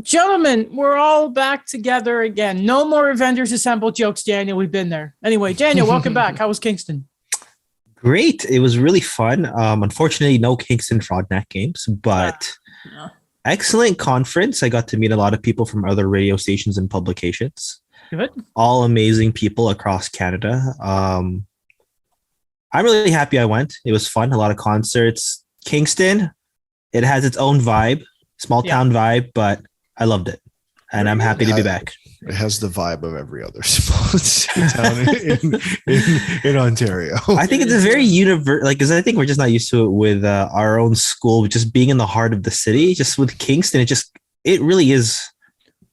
Gentlemen, we're all back together again. No more Avengers Assemble jokes, Daniel. We've been there. Anyway, Daniel, welcome back. How was Kingston? Great. It was really fun. Unfortunately, no Kingston Frontenac games, but Yeah. excellent conference. I got to meet a lot of people from other radio stations and publications. Good. All amazing people across Canada. I'm really happy I went. It was fun. A lot of concerts. Kingston, it has its own vibe, small town vibe, but I loved it. And I'm happy to be back. It has the vibe of every other small town in Ontario. I think it's a very universal, because I think we're just not used to it with our own school, just being in the heart of the city. Just with Kingston, it really is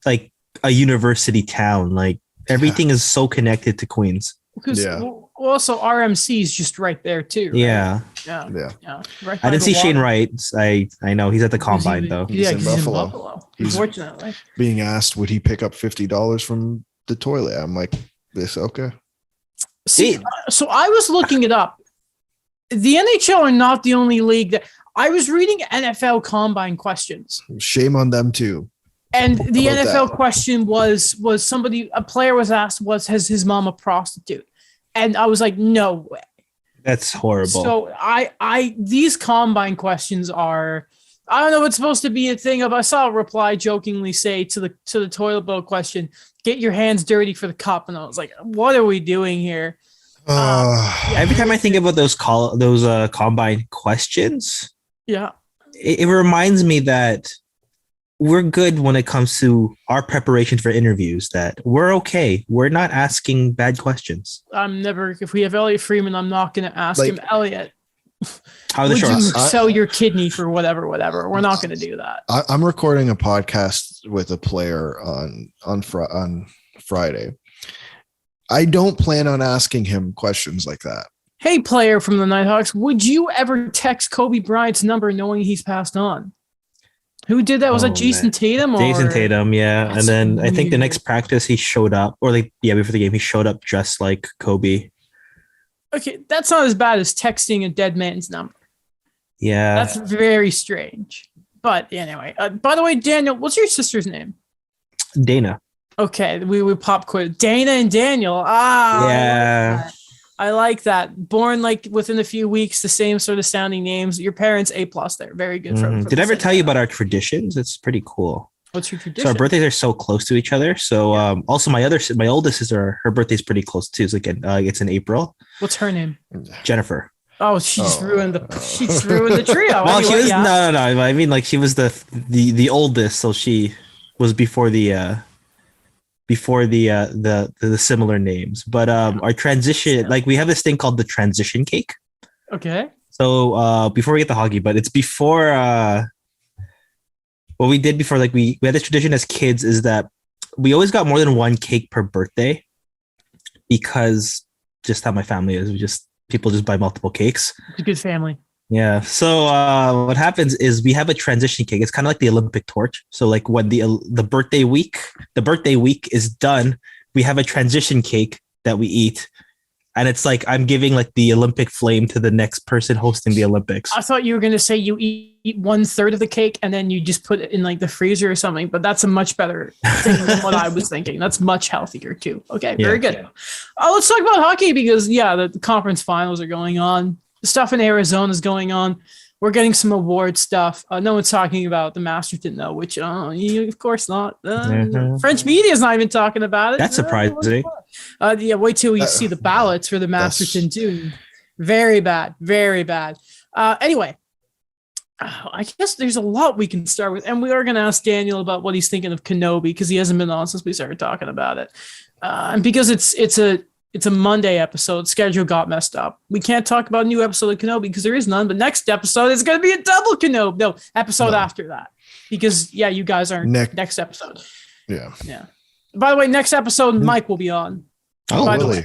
like a university town. Like everything is so connected to Queens. Because also RMC is just right there too. Right? Yeah. Right, I didn't see Shane Wright. I know he's at the combine though. He's in Buffalo. In Buffalo. He's Unfortunately, being asked would he pick up $50 from the toilet. I'm like, this okay? See, so I was looking it up. The NHL are not the only league that I was reading NFL combine questions. Shame on them too. And the NFL question was a player was asked, has his mom a prostitute? And I was like, no way. That's horrible. So these combine questions are, I don't know, it's supposed to be a thing of, I saw a reply jokingly say to the toilet bowl question, get your hands dirty for the cup. And I was like, what are we doing here? Every time I think about those combine questions, it reminds me that we're good when it comes to our preparation for interviews, that we're okay. We're not asking bad questions. If we have Elliot Freeman, I'm not going to ask him, Elliot, how are the shorts? You sell your kidney for whatever. We're not going to do that. I'm recording a podcast with a player on Friday. I don't plan on asking him questions like that. Hey, player from the Nighthawks, would you ever text Kobe Bryant's number knowing he's passed on? Who did that? Was that Jason Tatum? Jason Tatum, yeah. That's and then weird. I think the next practice he showed up, before the game, he showed up dressed like Kobe. Okay, that's not as bad as texting a dead man's number. Yeah. That's very strange. But anyway, by the way, Daniel, what's your sister's name? Dana. Okay, we pop quiz. Dana and Daniel. Yeah. I like that. Born like within a few weeks, the same sort of sounding names. Your parents A+ there. Very good. Did I ever tell you about our traditions? It's pretty cool. What's your tradition? So our birthdays are so close to each other. So also my oldest sister, her birthday's pretty close too. It's like it's in April. What's her name? Jennifer. Oh, she just ruined the trio. Well, she was no. I mean, like she was the oldest, so she was before the similar names. But our transition, like we have this thing called the transition cake. Okay. So before we get the hockey, but it's before what we did before, like we had this tradition as kids is that we always got more than one cake per birthday, because just how my family is, people just buy multiple cakes. It's a good family. Yeah. So what happens is we have a transition cake. It's kind of like the Olympic torch. So like when the birthday week is done, we have a transition cake that we eat. And it's like I'm giving like the Olympic flame to the next person hosting the Olympics. I thought you were going to say you eat 1/3 of the cake and then you just put it in like the freezer or something, but that's a much better thing than what I was thinking. That's much healthier too. Okay, very good. Let's talk about hockey because the conference finals are going on. The stuff in Arizona is going on. We're getting some award stuff. No one's talking about the Masterton though, which of course not. French media is not even talking about it. That's surprising. Wait till you see the ballots for the Masterton too. Very bad, very bad. Anyway, I guess there's a lot we can start with, and we are going to ask Daniel about what he's thinking of Kenobi because he hasn't been on since we started talking about it, and because it's a Monday episode, schedule got messed up. We can't talk about a new episode of Kenobi because there is none. But next episode is going to be a double Kenobi. No, episode after that, because you guys aren't next episode. Yeah. By the way, next episode, Mike will be on. Oh, really?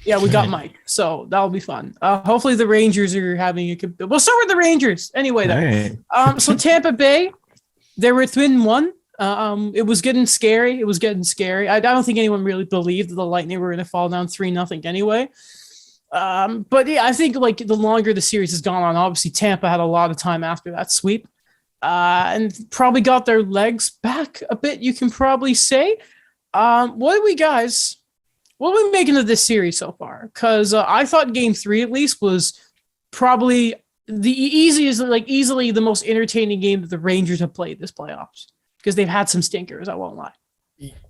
Yeah, we got Mike, so that'll be fun. Hopefully, the Rangers are having we'll start with the Rangers anyway. Though. So Tampa Bay, they were within one. It was getting scary. I don't think anyone really believed that the Lightning were going to fall down 3-0 anyway. But yeah, I think like the longer the series has gone on, obviously Tampa had a lot of time after that sweep. and probably got their legs back a bit, you can probably say. What are we making of this series so far? Because I thought game 3 at least was probably easily the most entertaining game that the Rangers have played this playoffs, because they've had some stinkers, I won't lie.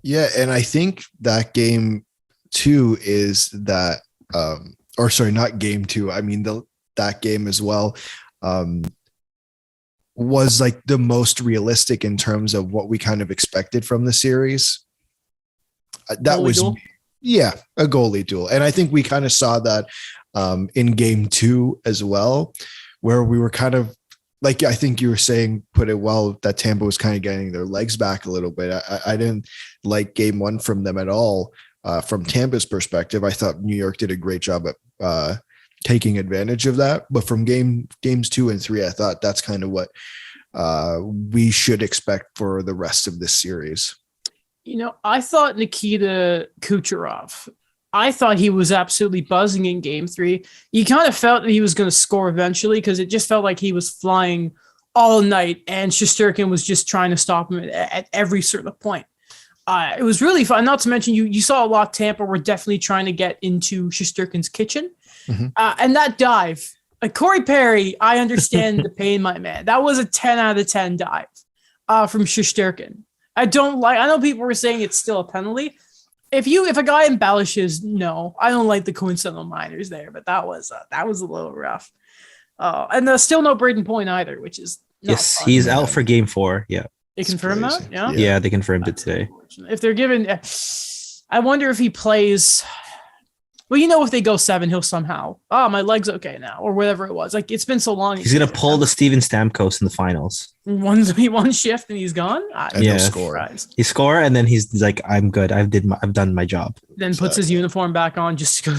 Yeah, and I think that game 2 is that, or sorry, not game 2. I mean that game as well was like the most realistic in terms of what we kind of expected from the series. That Goalie was duel? Yeah, a goalie duel, and I think we kind of saw that in game 2 as well, where we were kind of like, I think you were saying, put it well, that Tampa was kind of getting their legs back a little bit. I didn't like game 1 from them at all. From Tampa's perspective, I thought New York did a great job at taking advantage of that. But from games 2 and 3, I thought that's kind of what we should expect for the rest of this series. I thought Nikita Kucherov, I thought he was absolutely buzzing in game 3. You kind of felt that he was going to score eventually, because it just felt like he was flying all night, and Shesterkin was just trying to stop him at every sort of point. It was really fun. Not to mention, you saw a lot of Tampa were definitely trying to get into Shesterkin's kitchen. Mm-hmm. And that dive, like Corey Perry, I understand the pain, my man. That was a 10 out of 10 dive from Shesterkin. I know people were saying it's still a penalty. If a guy embellishes, no, I don't like the coincidental minors there, but that was a little rough. And there's still no Braden Point either, which is yes, fun. he's out for game 4. Yeah, They confirmed that? Yeah? Yeah, they confirmed it today. If they're given, I wonder if he plays. Well, if they go 7, he'll somehow, my leg's okay now, or whatever it was. Like, it's been so long. He's going to pull the Steven Stamkos in the finals. One shift and he's gone. And he'll score. He score, and then he's like, I'm good. I've done my job. Then puts his uniform back on just to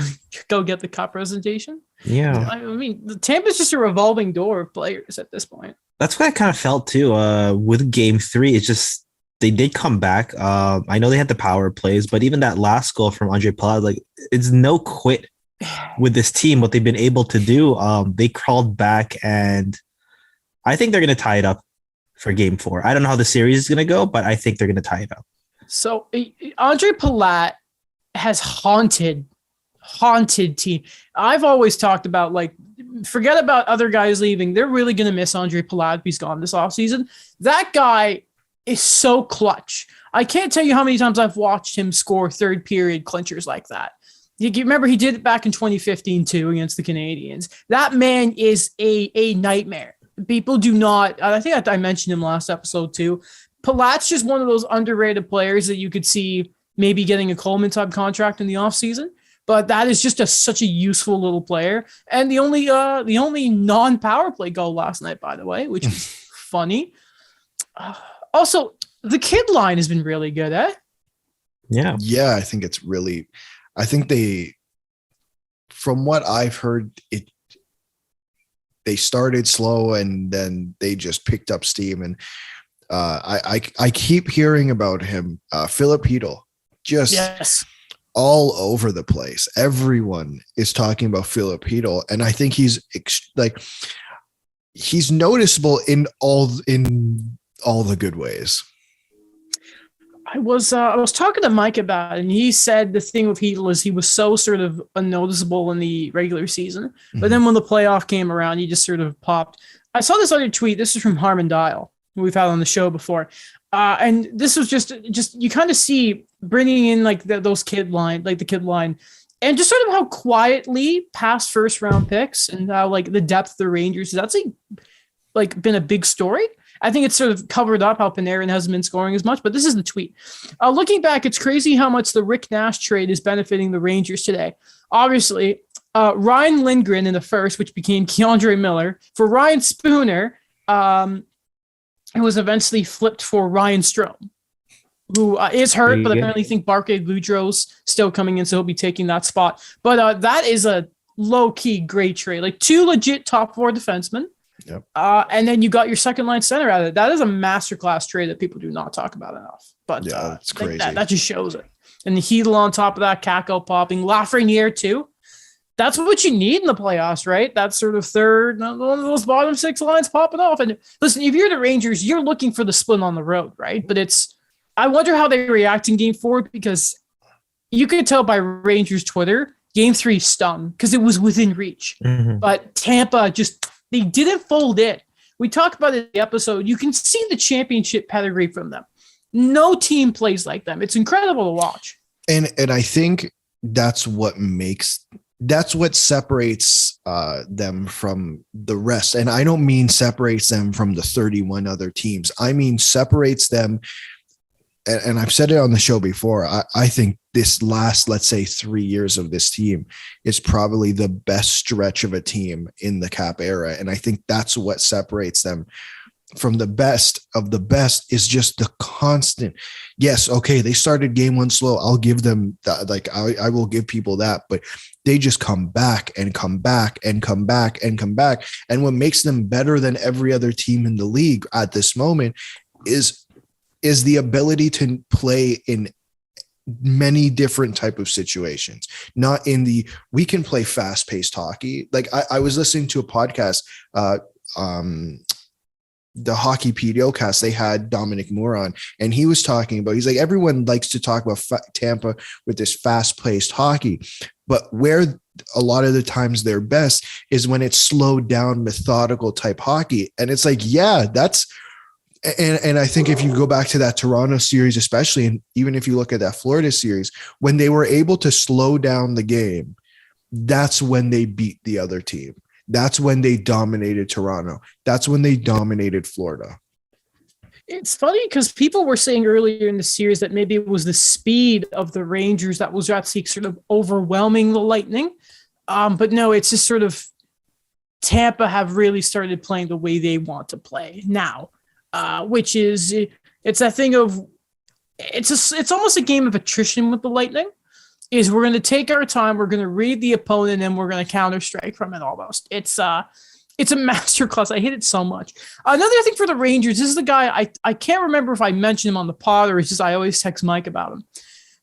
go get the cup presentation. Yeah. I mean, the Tampa's just a revolving door of players at this point. That's what I kind of felt too. With game 3, it's just, they did come back. I know they had the power plays, but even that last goal from Andrei Palat, like, it's no quit with this team. What they've been able to do, they crawled back, and I think they're going to tie it up for game 4. I don't know how the series is going to go, but I think they're going to tie it up. So Andrei Palat has haunted team. I've always talked about, like, forget about other guys leaving. They're really going to miss Andrei Palat if he's gone this offseason. That guy is so clutch. I can't tell you how many times I've watched him score third period clinchers like that. You remember he did it back in 2015 too against the Canadians. That man is a nightmare. People do not. I think I mentioned him last episode too. Palat's just one of those underrated players that you could see maybe getting a Coleman type contract in the offseason. But that is just such a useful little player. And the only non-power play goal last night, by the way, which is funny. Also, the kid line has been really good, eh? Yeah. Yeah, I think from what I've heard, they started slow and then they just picked up steam. And I keep hearing about him, Philip Hedl, just yes, all over the place. Everyone is talking about Philip Hedl, and I think he's noticeable in all the good ways. I was talking to Mike about it, and he said the thing with Hedl is he was so sort of unnoticeable in the regular season, but then when the playoff came around, he just sort of popped. I saw this other tweet. This is from Harmon Dial, who we've had on the show before, and this was just you kind of see bringing in like the kid line, and just sort of how quietly past first round picks and how like the depth of the Rangers has actually like been a big story. I think it's sort of covered up how Panarin hasn't been scoring as much, but this is the tweet. Looking back, it's crazy how much the Rick Nash trade is benefiting the Rangers today. Obviously, Ryan Lindgren in the first, which became Keandre Miller, for Ryan Spooner, who was eventually flipped for Ryan Strome, who is hurt, but apparently think Barclay Goudreau's still coming in, so he'll be taking that spot. But that is a low-key great trade. Like 2 legit top 4 defensemen. Yep. And then you got your second line center out of it. That is a masterclass trade that people do not talk about enough. But yeah, it's crazy. That just shows it. And the Hedl on top of that, Kako popping, Lafreniere too. that's what you need in the playoffs, right? That sort of third, one of those bottom 6 lines popping off. And listen, if you're the Rangers, you're looking for the split on the road, right? But I wonder how they react in game 4, because you could tell by Rangers Twitter, game 3 stung because it was within reach. Mm-hmm. But Tampa they didn't fold in. We talked about it in the episode. You can see the championship pedigree from them. No team plays like them. It's incredible to watch. And I think that's what separates them from the rest. And I don't mean separates them from the 31 other teams. I mean separates them. And I've said it on the show before. I think this last, let's say, 3 years of this team is probably the best stretch of a team in the Cap era. And I think that's what separates them from the best of the best, is just the constant. Yes. Okay. They started game 1 slow. I'll give them that. Like I will give people that, but they just come back and come back and come back and come back. And what makes them better than every other team in the league at this moment is the ability to play in many different type of situations, not in we can play fast paced hockey. Like I was listening to a podcast, the Hockey PDO-cast, they had Dominic Moore on, and he was talking about, he's like, everyone likes to talk about Tampa with this fast-paced hockey, but where a lot of the times they're best is when it's slowed down, methodical type hockey. And it's like, yeah, and I think if you go back to that Toronto series, especially, and even if you look at that Florida series, when they were able to slow down the game, that's when they beat the other team. That's when they dominated Toronto. That's when they dominated Florida. It's funny because people were saying earlier in the series that maybe it was the speed of the Rangers that was actually sort of overwhelming the Lightning. But no, it's just sort of Tampa have really started playing the way they want to play now, which is, it's a thing of, it's almost a game of attrition with the Lightning. Is we're going to take our time, we're going to read the opponent, and we're going to counter strike from it almost. It's a masterclass. I hate it so much. Another thing for the Rangers, this is the guy, I can't remember if I mentioned him on the pod or it's just I always text Mike about him.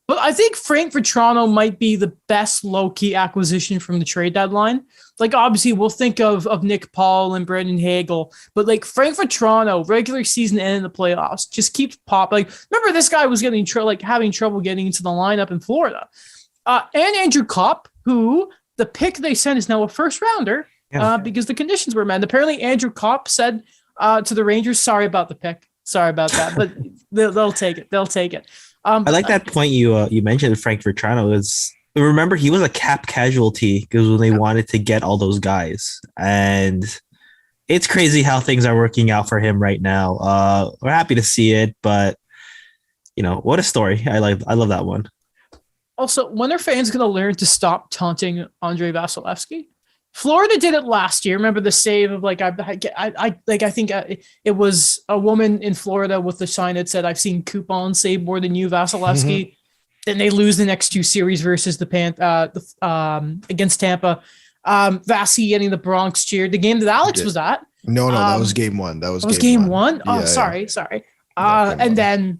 But I think Frank Vatrano might be the best low-key acquisition from the trade deadline. Like, obviously, we'll think of Nick Paul and Brendan Hagel, but like Frank Vatrano, regular season and in the playoffs, just keeps popping. Like, remember this guy was getting having trouble getting into the lineup in Florida. And Andrew Kopp, who the pick they sent is now a first rounder because the conditions were met. Apparently, Andrew Kopp said to the Rangers, "Sorry about the pick. Sorry about that, but they'll take it. They'll take it." I like that point you mentioned. Frank Vatrano is. Remember, he was a cap casualty because when they wanted to get all those guys, and it's crazy how things are working out for him right now. We're happy to see it, but what a story. I love that one. Also, when are fans going to learn to stop taunting Andrei Vasilevsky? Florida did it last year. Remember the save of I think it was a woman in Florida with the sign that said, "I've seen coupons save more than you, Vasilevsky." Mm-hmm. Then they lose the next 2 series versus against Tampa. Vasi getting the Bronx cheered. The game that Alex was at. No, that was game 1. That was game one. Oh, yeah, sorry. And then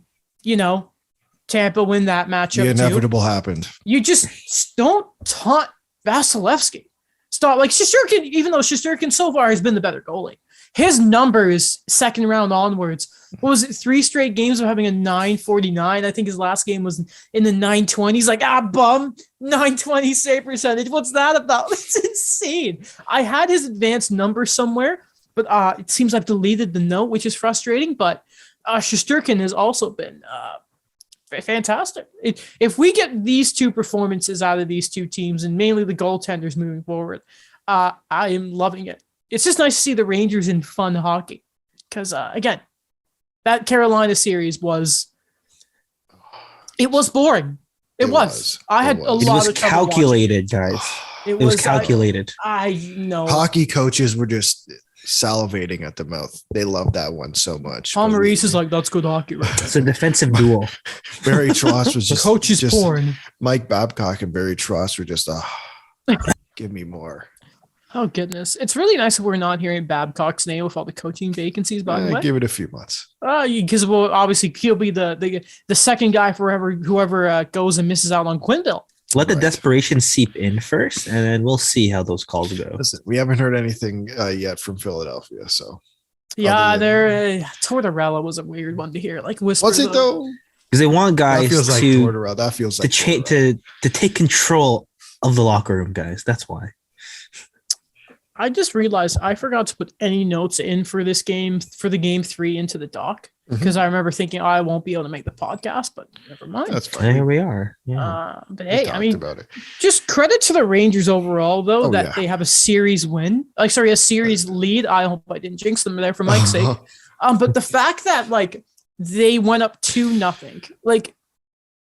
Tampa win that matchup. The inevitable happened. You just don't taunt Vasilevsky. Stop. Like Shesterkin, even though Shesterkin so far has been the better goalie, his numbers second round onwards, what was it, 3 straight games of having a 949? I think his last game was in the 920s. Like, bum, 920 save percentage. What's that about? It's insane. I had his advanced number somewhere, but it seems I've deleted the note, which is frustrating. But Shesterkin has also been fantastic. If we get these 2 performances out of these 2 teams, and mainly the goaltenders moving forward, I am loving it. It's just nice to see the Rangers in fun hockey because, again, that Carolina series was boring. It was. I had a lot of trouble. It was calculated, guys. It was calculated. I know. Hockey coaches were just salivating at the mouth. They love that one so much. Tom Maurice is like, "That's good hockey." Right? It's a defensive duel. Barry Tross was just coach is porn. Mike Babcock and Barry Tross were just give me more. Oh goodness, it's really nice that we're not hearing Babcock's name with all the coaching vacancies. By the way, give it a few months. Because obviously he'll be the second guy for whoever goes and misses out on Quinville. Let the Right. desperation seep in first, and then we'll see how those calls go. Listen, we haven't heard anything yet from Philadelphia, so Yeah, other Tortorella was a weird one to hear. Like whisper. what's it though? Because they want That guys feels like to Tortorella. That feels to, like to take control of the locker room, guys. That's why. I just realized I forgot to put any notes in for this game, for the game 3 into the doc, because I remember thinking, oh, I won't be able to make the podcast, but never mind. That's And fine. here we are. Yeah. But We hey, talked I mean, about it. just credit to the Rangers overall, though, Oh, that yeah. they have a series win. A series lead. I hope I didn't jinx them there for Mike's sake. But the fact that like they went up 2-0, like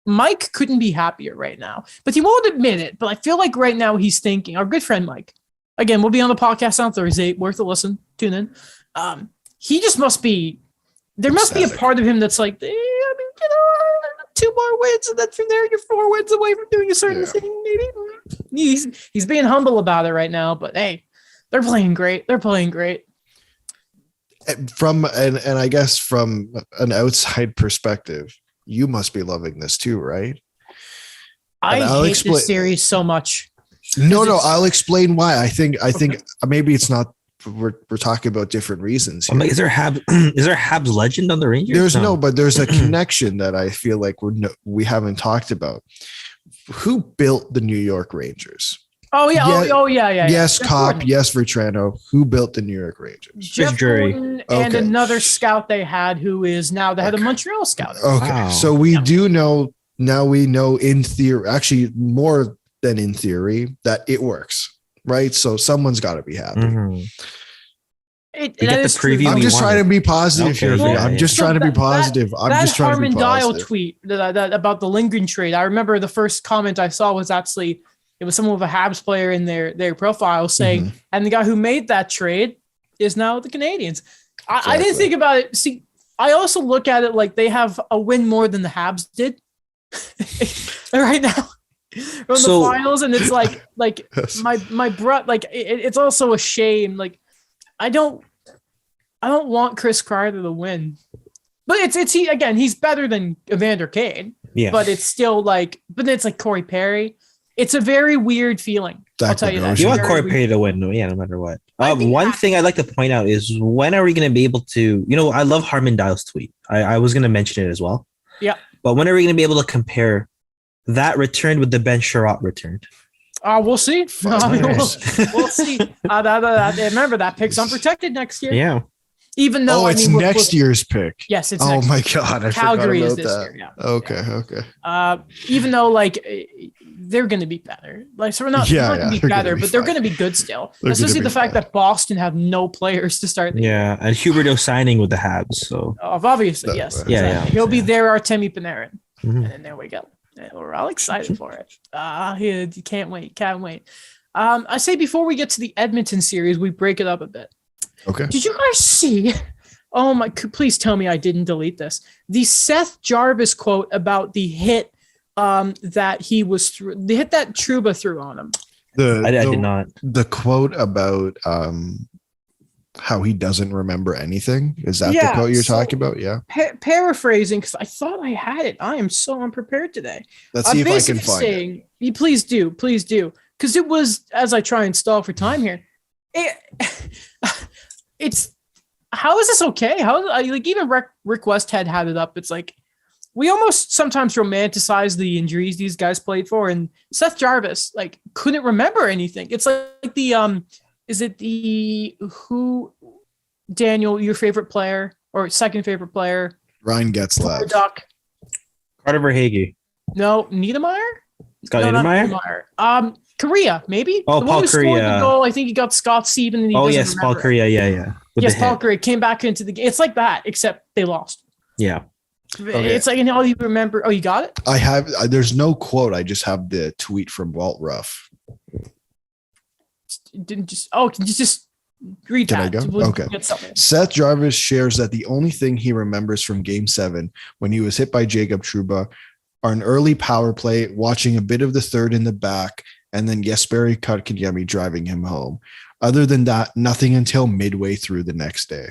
Mike couldn't be happier right now, but he won't admit it. But I feel like right now he's thinking, our good friend Mike, again, we'll be on the podcast on Thursday, worth a listen, tune in. He just must be, there must be a Ecstatic. part of him that's like, I mean, 2 more wins, and then from there you're 4 wins away from doing a certain thing. Maybe he's being humble about it right now, but hey, they're playing great. They're playing great. From and I guess from an outside perspective, you must be loving this too, right? I And I'll hate explain- this series so much. No, it's- I'll explain why. I think maybe it's not. We're talking about different reasons. I'm Here. like, is there Habs legend on the Rangers? There's no, but there's a connection that I feel like we haven't talked about. Who built the New York Rangers? Oh yeah, Yeah, yes, Jeff Kopp, Gordon. yes, Vetrano. Who built the New York Rangers? Jeff Drury. Gordon and Okay. another scout they had, who is now the head of Montreal scouting. Okay, Wow. so we do know now. We know in theory, actually more than in theory, that it works, right? So someone's got to be happy. Mhm. It, We that got the is true. preview I'm we just trying to be positive Okay, here. yeah, I'm yeah. just So trying to be that- positive. I'm that just trying to Harmon be Dial positive. tweet that about the Lindgren trade. I remember the first comment I saw was actually it was someone with a Habs player in their profile saying, Mhm. and the guy who made that trade is now the Canadians. I didn't Exactly. think about it. See, I also look at it like they have a win more than the Habs did right now from So- the finals, and it's like Yes. my bro, like it's also a shame. Like I don't want Chris Kreider to win, but it's he's better than Evander Kane, Yeah. but it's still like, but it's like Corey Perry. It's a very weird feeling. I'll Zach tell you that. You want Very Corey weird. Perry to win, yeah, no matter what. I think One that- thing I'd like to point out is when are we going to be able to, I love Harmon Dial's tweet. I was going to mention it as well. Yeah. But when are we going to be able to compare that return with the Ben Sherratt return? We'll see. 5 years. We'll see. Remember that pick's unprotected next year. Yeah. Even though It's next year's pick. Yes, it's Oh next my god, I Calgary forgot is about this that. year. Yeah. Okay. Even though they're going to be better. Like, so we're not, Yeah, not going to yeah, be they're gonna better, be but they're fine. going to be good still. They're Especially gonna the be fact fine. that Boston have no players to start the year. Yeah. And Huberdeau signing with the Habs. So Obviously, That- yes. yeah, exactly. yeah. He'll be there, Artemi Panarin. Mhm. And there we go. And we're all excited for it. You can't wait. I say before we get to the Edmonton series, we break it up a bit. Okay. Did you guys see? Oh my! Please tell me I didn't delete this. The Seth Jarvis quote about the hit that he was through, the hit that Trouba threw on him. I did not. The quote about how he doesn't remember anything. Is that the Yeah, quote you're so- talking about? Yeah. Paraphrasing, because I thought I had it. I am so unprepared today. Let's see if I can Basically find it. saying, please do, because it was, as I try and stall for time here. It's how is this okay? Even Rick Westhead had it up. It's like we almost sometimes romanticize the injuries these guys played for, and Seth Jarvis couldn't remember anything. It's like the is it the who Daniel, your favorite player or second favorite player? Ryan Getzlav. Duck. Carter Verhaeghe. No, Niedermeyer. Scott not Niedermeyer? Korea, maybe. Oh, the Paul one who scored Korea. the goal. I think he got Scott Steven. And he Oh, doesn't yes. Paul remember it. Korea. Yeah. With Yes, the Paul hit. Korea came back into the game. It's like that, except they lost. Yeah. It's like, and all you remember. Oh, you got it? I have. There's no quote. I just have the tweet from Walt Ruff. Didn't just. Oh, can you just read Can I that? go? We'll Okay. get something. Seth Jarvis shares that the only thing he remembers from Game 7 when he was hit by Jacob Trouba are an early power play, watching a bit of the third in the back, and then Jesperi Kotkaniemi driving him home. Other than that, nothing until midway through the next day.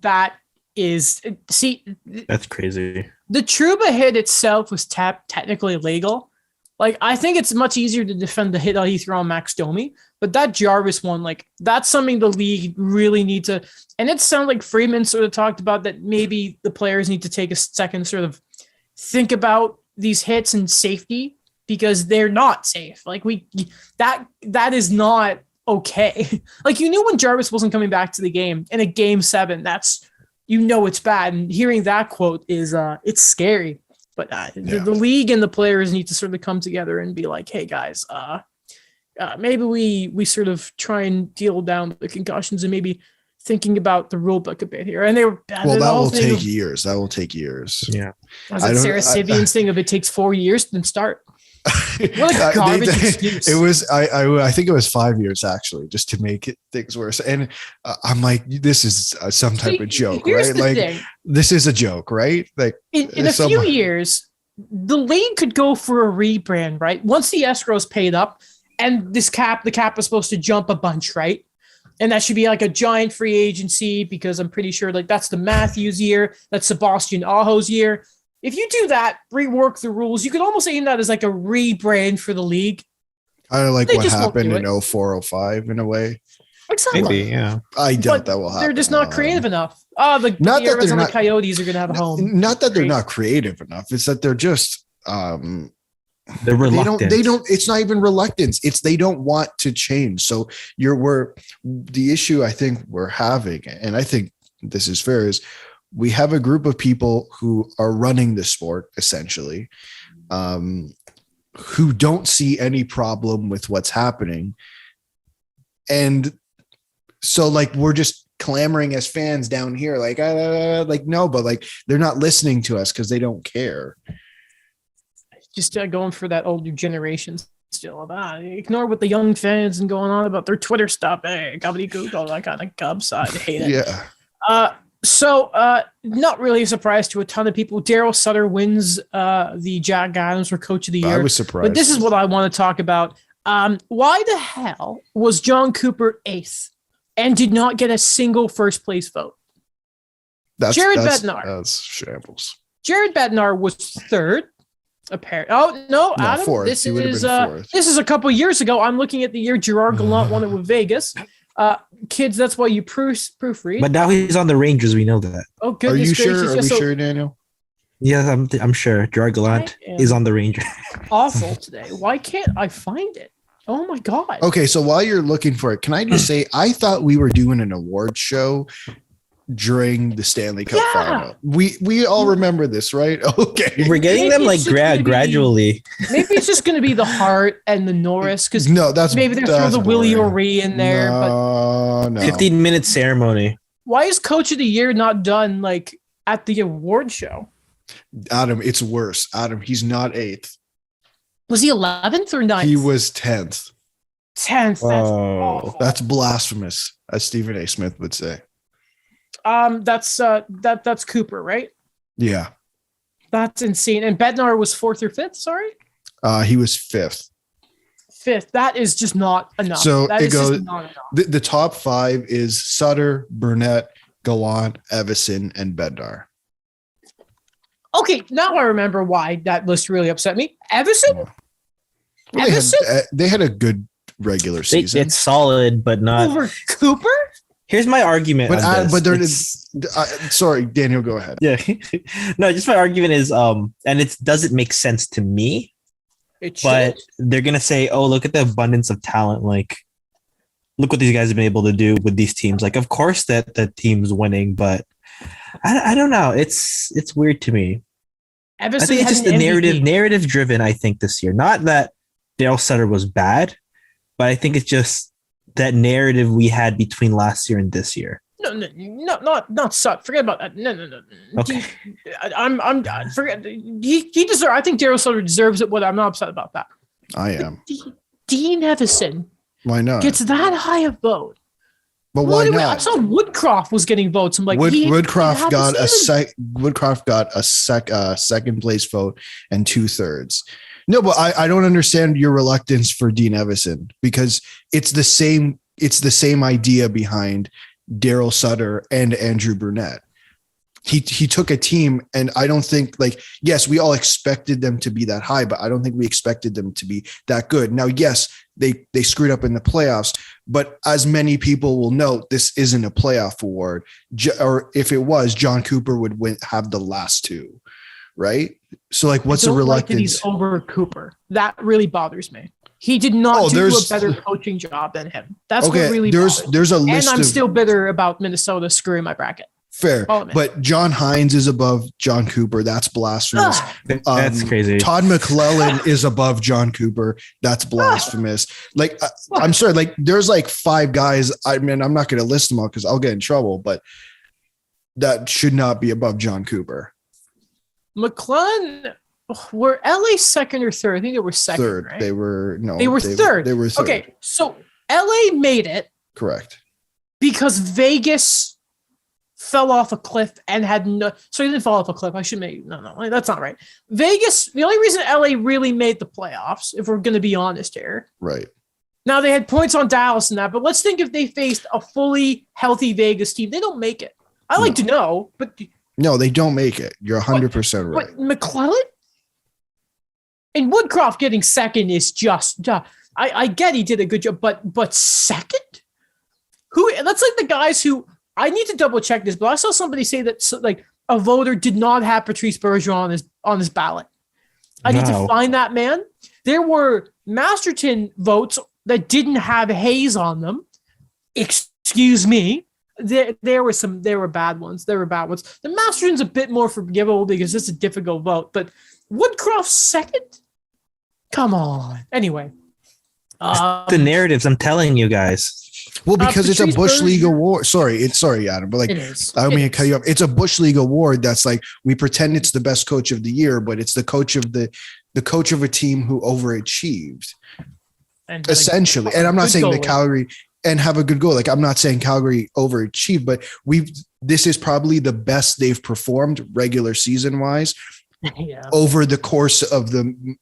That is, see, That's crazy. the Trouba hit itself was technically legal, Like, I think it's much easier to defend the hit that he threw on Max Domi, but that Jarvis one, like, that's something the league really needs to. And it sounded like Freeman sort of talked about that maybe the players need to take a second, sort of think about these hits and safety because they're not safe. Like, that is not okay. Like, you knew when Jarvis wasn't coming back to the game in a game 7, that's, it's bad. And hearing that quote is, it's scary. But the league and the players need to sort of come together and be like, hey, guys, maybe we sort of try and deal down the concussions and maybe thinking about the rule book a bit here. And they were that will take years. That will take years. Yeah. Was it Sarah Sivian's thing of it takes 4 years to start? What a garbage excuse. It was I think it was 5 years actually, just to make things worse. And I'm like, this is some type of joke, right? Like thing. This is a joke, right? Like in a few years, the league could go for a rebrand, right? Once the escrow's paid up, and the cap is supposed to jump a bunch, right? And that should be like a giant free agency because I'm pretty sure like that's the Matthews year, that's Sebastian Aho's year. If you do that, rework the rules, you could almost aim that as like a rebrand for the league. Kind of like what happened in 04-05 in a way. Exactly. Maybe, yeah. I doubt that will happen. They're just not creative enough. The Coyotes are going to have a home. Not that they're not creative enough. It's that they're just they're reluctant. They don't. It's not even reluctance. It's they don't want to change. So the issue I think we're having, and I think this is fair, is we have a group of people who are running the sport essentially, who don't see any problem with what's happening. And so like, we're just clamoring as fans down here, like, no, but like, they're not listening to us because they don't care. Just going for that older generation still. Ignore what the young fans and going on about their Twitter stuff. Hey, gobbledygook, all that kind of Cubs. I hate it. Yeah. So not really a surprise to a ton of people. Daryl Sutter wins the Jack Adams for Coach of the Year. I was surprised. But this is what I want to talk about. Why the hell was John Cooper 8th and did not get a single first place vote? Jared Bednar. That's shambles. Jared Bednar was 3rd. Adam, fourth. This is a couple years ago. I'm looking at the year Gerard Gallant won it with Vegas. Kids, that's why you proofread. But now he's on the Rangers. We know that. Oh, goodness Are you gracious. sure? Are we sure, Daniel? Yes, I'm sure. Gerard Gallant is on the Rangers. Awful today. Why can't I find it? Oh my God. Okay, so while you're looking for it, can I just say I thought we were doing an award show during the Stanley Cup final. We all remember this, right? Okay. We're getting them like gradually. Maybe it's just going to be the Hart and the Norris because maybe they'll throw the Willie O'Ree in there. No. 15-minute ceremony. Why is Coach of the Year not done like at the award show? Adam, it's worse. Adam, he's not 8th. Was he 11th or 9th? He was 10th. 10th. That's awful. That's blasphemous, as Stephen A. Smith would say. That's Cooper, right? Yeah. That's insane. And Bednar was 4th or 5th, sorry? He was 5th. 5th. That is just not enough. So that it is goes just not enough. The top 5 is Sutter, Burnett, Gallant, Evison, and Bednar. Okay, now I remember why that list really upset me. Evison? Well, they had a good regular season. It's solid, but not over Cooper. Here's my argument. Sorry, Daniel, go ahead. Yeah, no, just my argument is, and it doesn't make sense to me. But they're gonna say, "Oh, look at the abundance of talent! Like, look what these guys have been able to do with these teams. Like, of course that the team's winning, but I don't know. It's weird to me. I think it's just the narrative driven. I think this year, not that Daryl Sutter was bad, but I think it's just that narrative we had between last year and this year. No, not Sutter. Forget about that. No. Okay. I'm forget. He deserves. I think Daryl Sutter deserves it. But I'm not upset about that. I am. Dean Evison. Why not? Gets that high a vote. But why not? I saw Woodcroft was getting votes. I'm like, Woodcroft got a second place vote and 2/3. No, but I don't understand your reluctance for Dean Evison because it's the same idea behind Daryl Sutter and Andrew Burnett. he took a team, and I don't think, like, yes, we all expected them to be that high, but I don't think we expected them to be that good. Now, yes, they screwed up in the playoffs, but as many people will note, this isn't a playoff award. Or if it was, John Cooper would have the last two, right? So, like, what's the reluctance? Like that he's over Cooper. That really bothers me. He did not do a better coaching job than him. That's okay, what really bothers me. There's a list, and I'm still bitter about Minnesota screwing my bracket. Fair, but John Hines is above John Cooper. That's blasphemous. That's crazy. Todd McClellan is above John Cooper. That's blasphemous. Like, I'm sorry. Like, there's like 5 guys. I mean, I'm not going to list them all because I'll get in trouble, but that should not be above John Cooper. McClellan, were LA second or third? I think they were second. Third. Right? They were third. They were third. Okay, so LA made it. Correct. Because Vegas fell off a cliff and had so he didn't fall off a cliff. I should make no, that's not right. Vegas, the only reason LA really made the playoffs, if we're going to be honest here. Right. Now they had points on Dallas and that, but let's think if they faced a fully healthy Vegas team, they don't make it. I like to know, but no, they don't make it. You're 100% right. But McClellan and Woodcroft getting second is just, I get he did a good job, but second? That's like the guys who, I need to double check this, but I saw somebody say that like a voter did not have Patrice Bergeron on his ballot. I need to find that man. There were Masterton votes that didn't have Hayes on them. Excuse me. There were bad ones. The Masterton's a bit more forgivable because it's a difficult vote, but Woodcroft second? Come on. Anyway. The narratives, I'm telling you guys. Well, because it's a Bush League award. Sorry, Adam, but like, I don't mean to cut you off. It's a Bush League award that's like, we pretend it's the best coach of the year, but it's the coach of a team who overachieved, and essentially. And I'm not saying that Calgary and have a good goal. Like, I'm not saying Calgary overachieved, but this is probably the best they've performed regular season wise over the course of the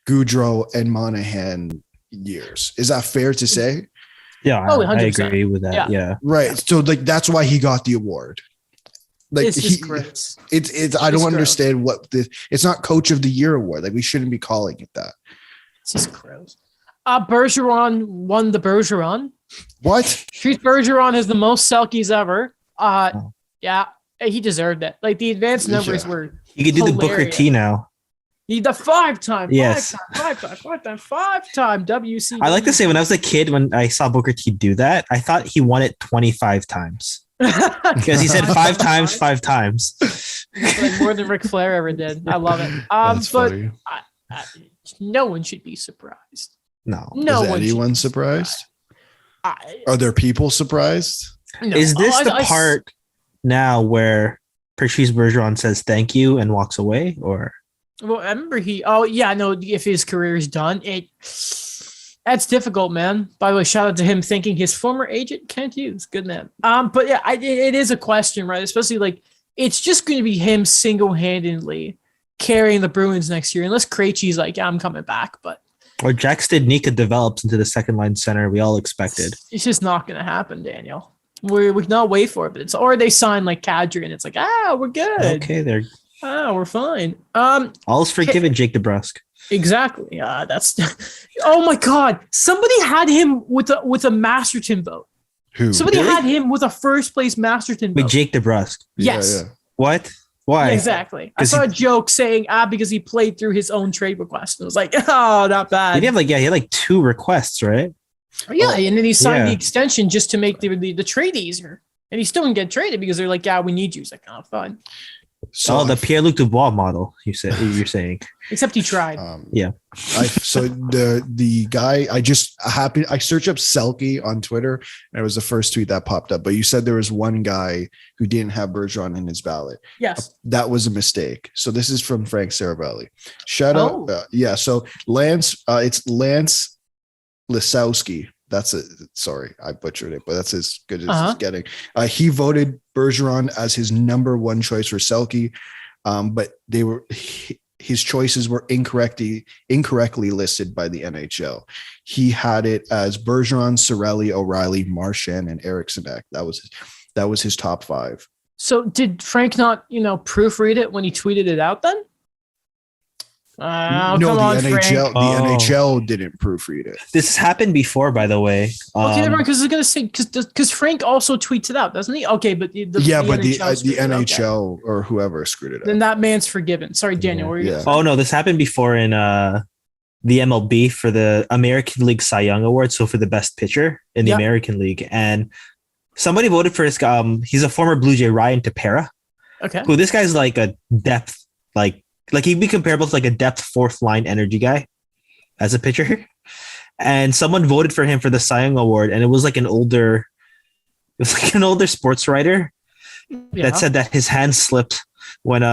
Gaudreau and Monahan years. Is that fair to say? Yeah, I agree with that. Yeah. Right. So like, that's why he got the award. Like, it's I don't understand what it's not coach of the year award. Like, we shouldn't be calling it that. It's just gross. Bergeron won the Bergeron. What? Patrice Bergeron has the most Selkies ever. Yeah, he deserved it. Like, the advanced numbers were he could do hilarious. The Booker T now. He the five-time WC. I like to say, when I was a kid, when I saw Booker T do that, I thought he won it 25 times. Because he said 5 times, 5 times. Like more than Ric Flair ever did. I love it. But funny. No one should be surprised. No is anyone surprised? Are there people surprised? No. Is this the part now where Patrice Bergeron says thank you and walks away, or? Well, I remember if his career is done, that's difficult, man. By the way, shout out to him thanking his former agent, Kent Hughes. Good man. But yeah, it is a question, right? Especially like, it's just going to be him single-handedly carrying the Bruins next year, unless Krejci's like, yeah, I'm coming back. But or Jack Stadnicka develops into the second line center we all expected. It's just not going to happen, Daniel. We can all wait for it, but or they sign like Kadri, and it's like, we're good. Okay, we're fine. All's forgiven, Jake DeBrusk. Exactly. That's. Oh my God! Somebody had him with a Masterton vote. Who? Somebody had him with a first place Masterton vote. With Jake DeBrusk. Yes. Yeah. What? Why? Yeah, exactly. I saw a joke saying because he played through his own trade request. It was like, oh, not bad. He had like 2 requests, right? Yeah, and then he signed the extension just to make the trade easier. And he still didn't get traded because they're like, yeah, we need you. He's like, oh, fine. So the Pierre-Luc Dubois model, you're saying. Except he tried. So the guy, I searched up Selke on Twitter, and it was the first tweet that popped up. But you said there was one guy who didn't have Bergeron in his ballot. Yes. That was a mistake. So this is from Frank Saravelli. Shout out. So Lance, it's Lance Lisowski. That's it. Sorry, I butchered it, but that's as good as it's getting. He voted Bergeron as his number 1 choice for Selke, but his choices were incorrectly listed by the NHL. He had it as Bergeron, Cirelli, O'Reilly, Marchand, and Eriksson. That was his top 5. So did Frank not, proofread it when he tweeted it out then? No, come on, NHL, Frank. the NHL didn't proofread it. This has happened before, by the way. Okay, never mind, because I was gonna say because Frank also tweets it out, doesn't he? Okay, but the NHL or whoever screwed it up. Then that man's forgiven. Sorry, Daniel. Oh no, this happened before in the MLB for the American League Cy Young Award. So for the best pitcher in the American League, and somebody voted for his. He's a former Blue Jay, Ryan Tepera. Okay. Who this guy's like a depth like he'd be comparable to like a depth fourth line energy guy as a pitcher. And someone voted for him for the Cy Young Award, and it was like an older sports writer that said that his hand slipped when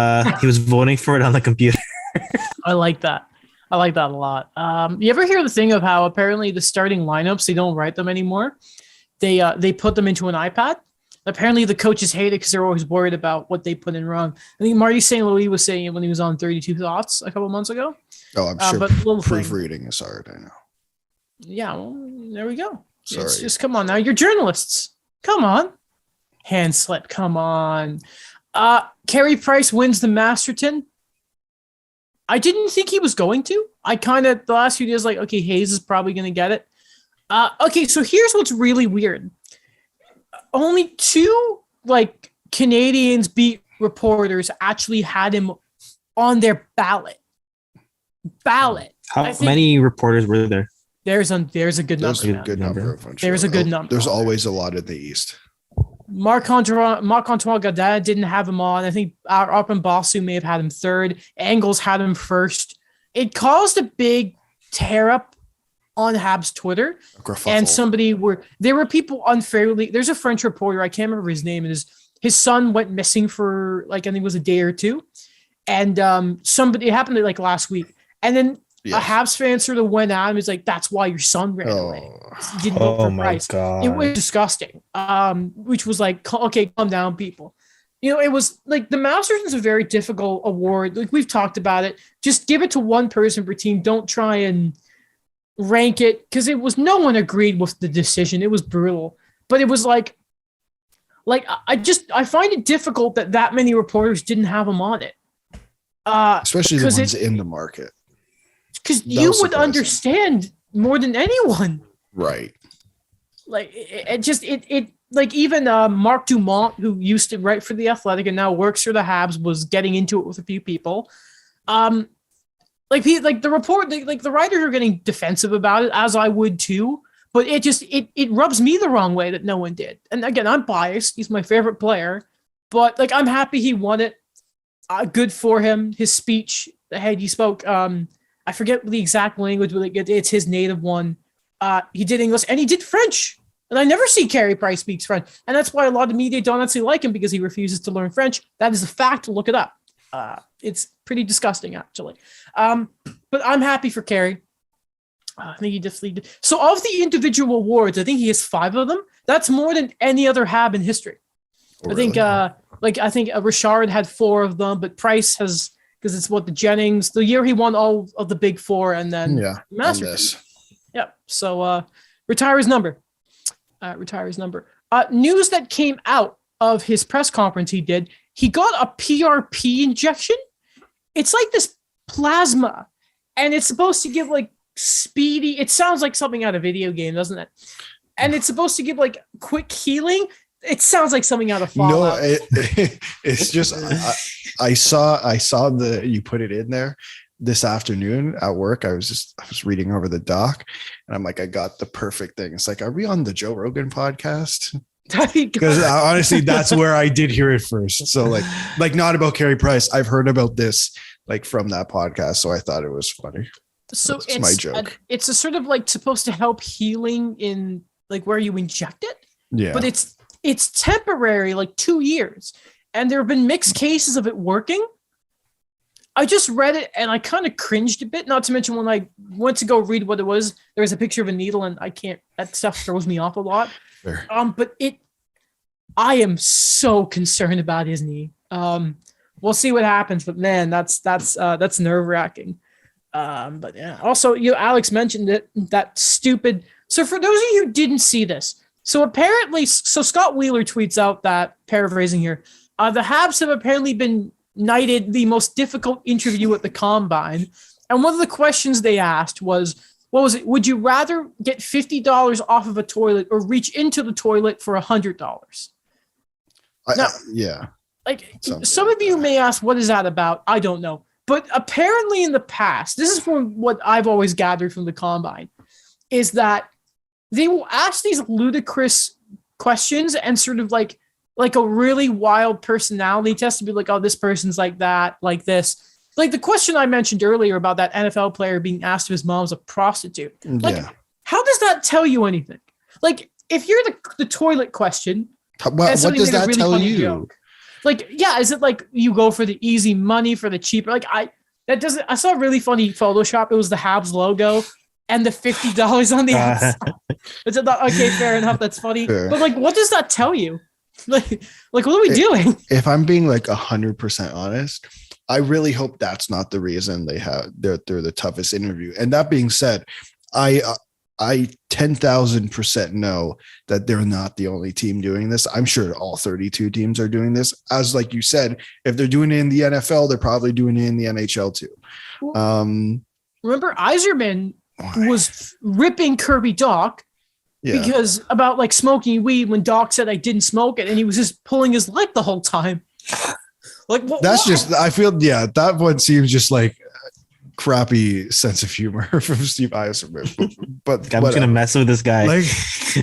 he was voting for it on the computer. I like that. I like that a lot. You ever hear the thing of how apparently the starting lineups, they don't write them anymore. They put them into an iPad. Apparently the coaches hate it because they're always worried about what they put in wrong. I think Marty St. Louis was saying it when he was on 32 Thoughts a couple months ago. Oh, I'm sure but proofreading is hard, I know. Yeah, well, there we go. Sorry. It's just come on now. You're journalists. Come on. Hand slip. Come on. Carey Price wins the Masterton. I didn't think he was going to. I kind of, the last few days, like, okay, Hayes is probably going to get it. Okay, so here's what's really weird. Only two, Canadians beat reporters actually had him on their ballot. How many reporters were there? There's a good number. There's a good number. There's always a lot in the East. Marc-Antoine Godin didn't have him on. I think Arpon Basu may have had him third. Engels had him first. It caused a big tear up on Habs Twitter. And there were people unfairly. There's a French reporter, I can't remember his name. His son went missing for I think it was a day or two. And it happened last week. And then a Habs fan sort of went at him. He's like, that's why your son ran away. He didn't vote for Price. God. It was disgusting. Which was like, okay, calm down, people. It was like the Masters is a very difficult award. Like we've talked about it. Just give it to one person per team. Don't try and rank it because no one agreed with the decision. It was brutal. But it was I find it difficult that many reporters didn't have him on it. Especially the ones in the market. Because you would understand more than anyone. Right. Even Mark Dumont, who used to write for The Athletic and now works for the Habs, was getting into it with a few people. The writers are getting defensive about it, as I would too. But it rubs me the wrong way that no one did. And again, I'm biased. He's my favorite player, but I'm happy he won it. Good for him. His speech, he spoke. I forget the exact language, but it's his native one. He did English and he did French. And I never see Carey Price speaks French. And that's why a lot of media don't actually like him because he refuses to learn French. That is a fact. Look it up. It's pretty disgusting, actually. But I'm happy for Carey. I think he definitely did. So of the individual awards, I think he has 5 of them. That's more than any other Hab in history. Oh, really? I think Richard had 4 of them, but Price has, because it's the Jennings, the year he won all of the big 4 and then Masters. Yeah. So retire his number. News that came out of his press conference he did, he got a PRP injection. It's like this plasma, and it's supposed to give speedy. It sounds like something out of a video game, doesn't it? And it's supposed to give quick healing. It sounds like something out of Fallout. No, it's just I saw you put it in there this afternoon at work. I was reading over the doc, and I'm like, I got the perfect thing. It's like, are we on the Joe Rogan podcast? Because honestly, that's where I did hear it first. So not about Carey Price. I've heard about this from that podcast, so I thought it was funny. So it's my joke. It's a sort of supposed to help healing in where you inject it. Yeah. But it's temporary, 2 years. And there have been mixed cases of it working. I just read it and I kind of cringed a bit, not to mention when I went to go read what it was, there was a picture of a needle and that stuff throws me off a lot. Sure. But I am so concerned about his knee. We'll see what happens, but man, that's nerve wracking. But yeah, also, Alex mentioned it, that stupid. So for those of you who didn't see this, so apparently, Scott Wheeler tweets out that, paraphrasing here, The Habs have apparently been knighted the most difficult interview at the Combine. And one of the questions they asked was, what was it? Would you rather get $50 off of a toilet or reach into the toilet for $100? Now, yeah. Like some of you may ask, what is that about? I don't know. But apparently in the past, this is from what I've always gathered from the Combine, is that they will ask these ludicrous questions and sort of like a really wild personality test to be like, oh, this person's like that, like this. Like the question I mentioned earlier about that NFL player being asked if his mom's a prostitute. Like, how does that tell you anything? Like, if you're the toilet question, what does that really tell you? Joke, like, yeah, is it like you go for the easy money for the cheaper? Like, I saw a really funny Photoshop. It was the Habs logo and the $50 on the outside. It's okay, fair enough. That's funny. Sure. But like, what does that tell you? Like what are we doing? If I'm being like 100% honest, I really hope that's not the reason they're the toughest interview. And that being said, I 10,000% know that they're not the only team doing this. I'm sure all 32 teams are doing this. As like you said, if they're doing it in the NFL, they're probably doing it in the NHL too. Remember, Yzerman was ripping Kirby Dach because about like smoking weed when Doc said I didn't smoke it, and he was just pulling his lip the whole time. Like just I feel that one seems just like crappy sense of humor from Steve Yzerman. But I'm gonna mess with this guy. Like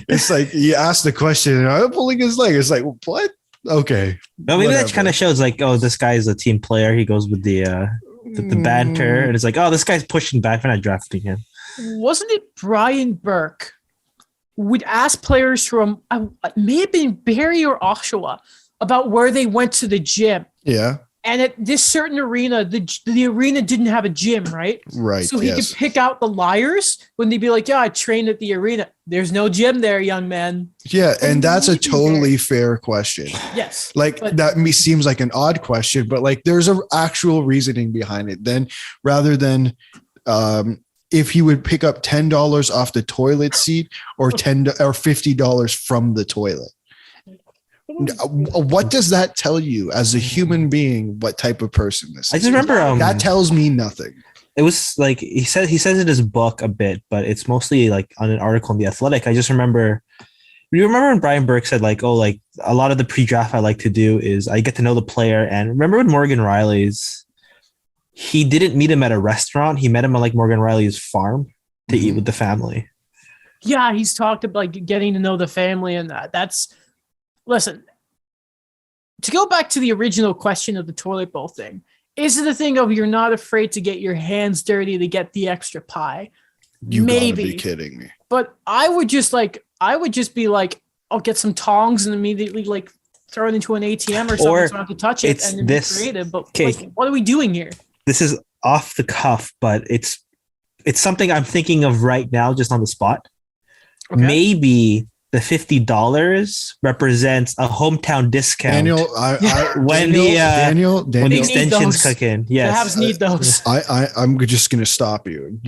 it's like he asked the question and I'm pulling his leg. It's like what? Okay. No, maybe that kind of shows like, oh, this guy is a team player. He goes with the banter, and it's like, oh, this guy's pushing back for not drafting him. Wasn't it Brian Burke would ask players from it may have been Barrie or Oshawa about where they went to the gym? Yeah. And at this certain arena, the arena didn't have a gym, right? Right. So he could pick out the liars when they'd be like, yeah, I trained at the arena. There's no gym there, young man. Yeah, and that's a totally fair question. Yes. Like that seems like an odd question, but like there's an actual reasoning behind it. Then rather than if he would pick up $10 off the toilet seat or $50 from the toilet. What does that tell you as a human being? What type of person this is? I just remember that tells me nothing. It was like he says in his book a bit, but it's mostly like on an article in The Athletic. I just remember. You remember when Brian Burke said like, oh, like a lot of the pre-draft I like to do is I get to know the player. And remember when Morgan Riley's, he didn't meet him at a restaurant. He met him at like Morgan Riley's farm to eat with the family. Yeah, he's talked about like getting to know the family, and that's. Listen, to go back to the original question of the toilet bowl thing, is it a thing of you're not afraid to get your hands dirty to get the extra pie? You gotta be kidding me. But I would just be like, I'll get some tongs and immediately like throw it into an ATM or something so I don't have to touch it and then be creative. But like, what are we doing here? This is off the cuff, but it's something I'm thinking of right now, just on the spot. Okay. Maybe the $50 represents a hometown discount. Daniel, when the extensions kick in. Yes, the Habs need those. I'm just going to stop you.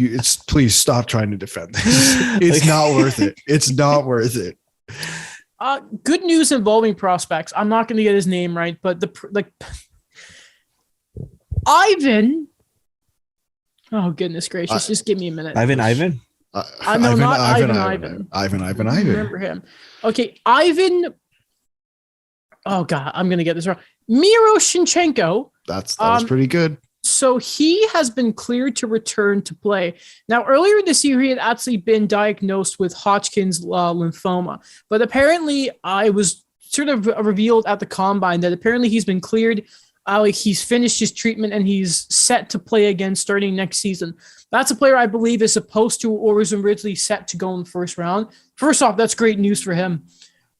Please stop trying to defend this. It's not worth it. It's not worth it. Good news involving prospects. I'm not going to get his name right, but Ivan. Oh goodness gracious! Just give me a minute. Ivan. Ivan. Remember him. Okay, Ivan. Oh God, I'm gonna get this wrong. Miro Shinchenko. That was pretty good. So he has been cleared to return to play. Now, earlier this year, he had actually been diagnosed with Hodgkin's lymphoma, but apparently it was sort of revealed at the Combine that apparently he's been cleared. He's finished his treatment and he's set to play again starting next season. That's a player I believe is supposed to or was originally set to go in the first round. First off, that's great news for him.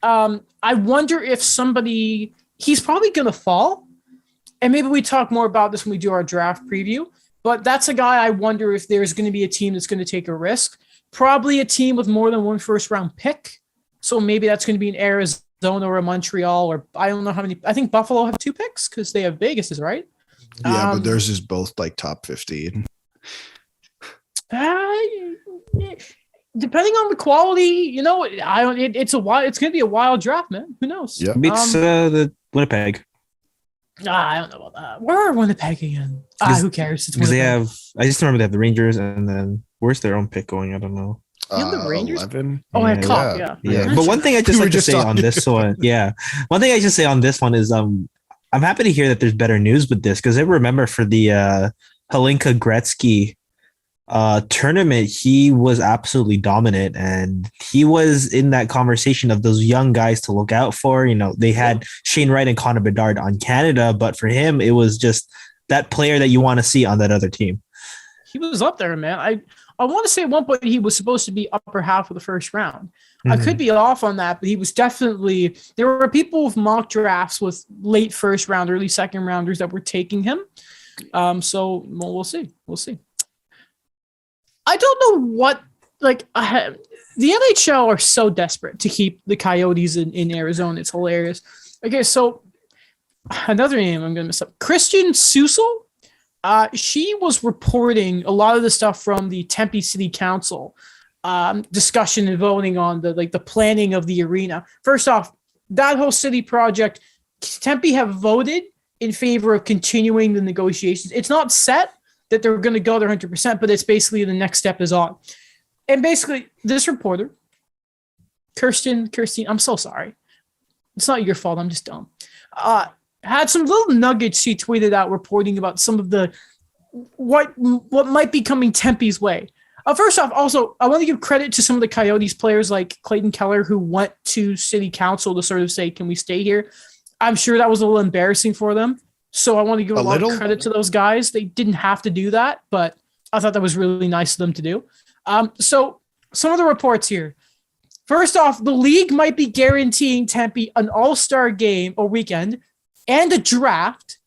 I wonder if he's probably going to fall. And maybe we talk more about this when we do our draft preview. But that's a guy I wonder if there's going to be a team that's going to take a risk. Probably a team with more than one first round pick. So maybe that's going to be an Arizona or a Montreal, or I don't know how many. I think Buffalo have 2 picks because they have Vegas's, right? Yeah, but theirs is both like top 15. Depending on the quality, it's going to be a wild draft, man. Who knows? Yeah, beats the Winnipeg. I don't know about that. Where are Winnipeg again? Who cares? It's Because they Winnipeg. have, I just remember they have the Rangers, and then where's their own pick going? I don't know. You have the Rangers? 11. Oh, I Yeah. Cup, Yeah. yeah. But one thing I just We were like to just say on talking this about one, one thing I just say on this one is I'm happy to hear that there's better news with this, because I remember for the Helinka Gretzky tournament, he was absolutely dominant, and he was in that conversation of those young guys to look out for. You know, they had Shane Wright and Connor Bedard on Canada, but for him, it was just that player that you want to see on that other team. He was up there, man. I want to say at one point he was supposed to be upper half of the first round. I could be off on that, but he was definitely, there were people with mock drafts with late first round, early second rounders that were taking him. So we'll see. We'll see. I don't know what, the NHL are so desperate to keep the Coyotes in Arizona. It's hilarious. Okay, so another name I'm going to mess up. Christian Susel. She was reporting a lot of the stuff from the Tempe City Council discussion and voting on the planning of the arena. First off, that whole city project, Tempe have voted in favor of continuing the negotiations. It's not set that they're going to go there 100%, but it's basically the next step is on. And basically, this reporter, Kirsten, I'm so sorry. It's not your fault. I'm just dumb. Had some little nuggets she tweeted out reporting about some of the what might be coming Tempe's way. First off, also, I want to give credit to some of the Coyotes players like Clayton Keller, who went to city council to sort of say, can we stay here? I'm sure that was a little embarrassing for them. So I want to give a lot of credit to those guys. They didn't have to do that, but I thought that was really nice of them to do. So some of the reports here. First off, the league might be guaranteeing Tempe an all-star game or weekend and a draft.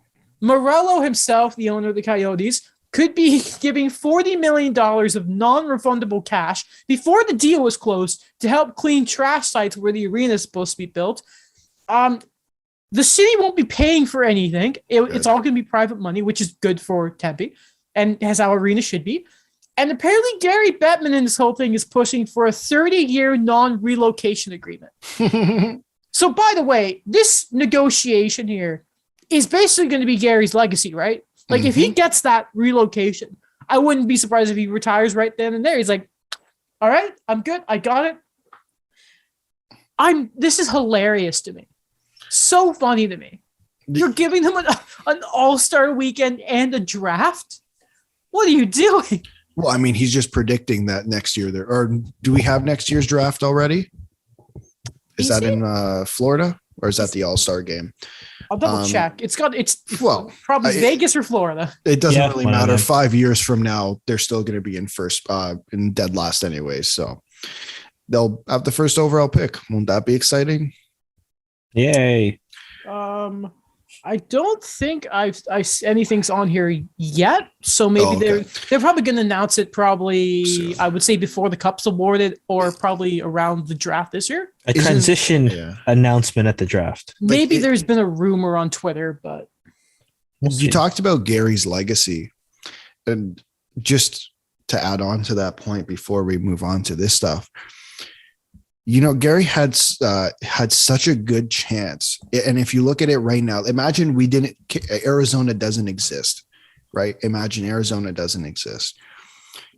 Morello himself, the owner of the Coyotes, could be giving $40 million of non-refundable cash before the deal was closed to help clean trash sites where the arena is supposed to be built. The city won't be paying for anything. It's all going to be private money, which is good for Tempe, and as how arena should be. And apparently Gary Bettman in this whole thing is pushing for a 30-year non-relocation agreement. So, by the way, this negotiation here is basically going to be Gary's legacy, right? Like, if he gets that relocation, I wouldn't be surprised if he retires right then and there. He's like, all right, I'm good. I got it. This is hilarious to me. So funny to me. You're giving them an all-star weekend and a draft? What are you doing? Well, I mean, he's just predicting that next year there. Or do we have next year's draft already? Is that in Florida, or is that the All-Star game? I'll double check. It's probably Vegas or Florida. It doesn't really matter. 5 years from now, they're still going to be in in dead last anyways. So they'll have the first overall pick. Won't that be exciting? Yay. I don't think anything's on here yet. So maybe they're probably going to announce it I would say before the Cup's awarded or probably around the draft this year. A transition announcement at the draft. Maybe there's been a rumor on Twitter, but you talked about Gary's legacy, and just to add on to that point before we move on to this stuff, you know, Gary had such a good chance. And if you look at it right now, imagine Arizona doesn't exist, right? Imagine Arizona doesn't exist.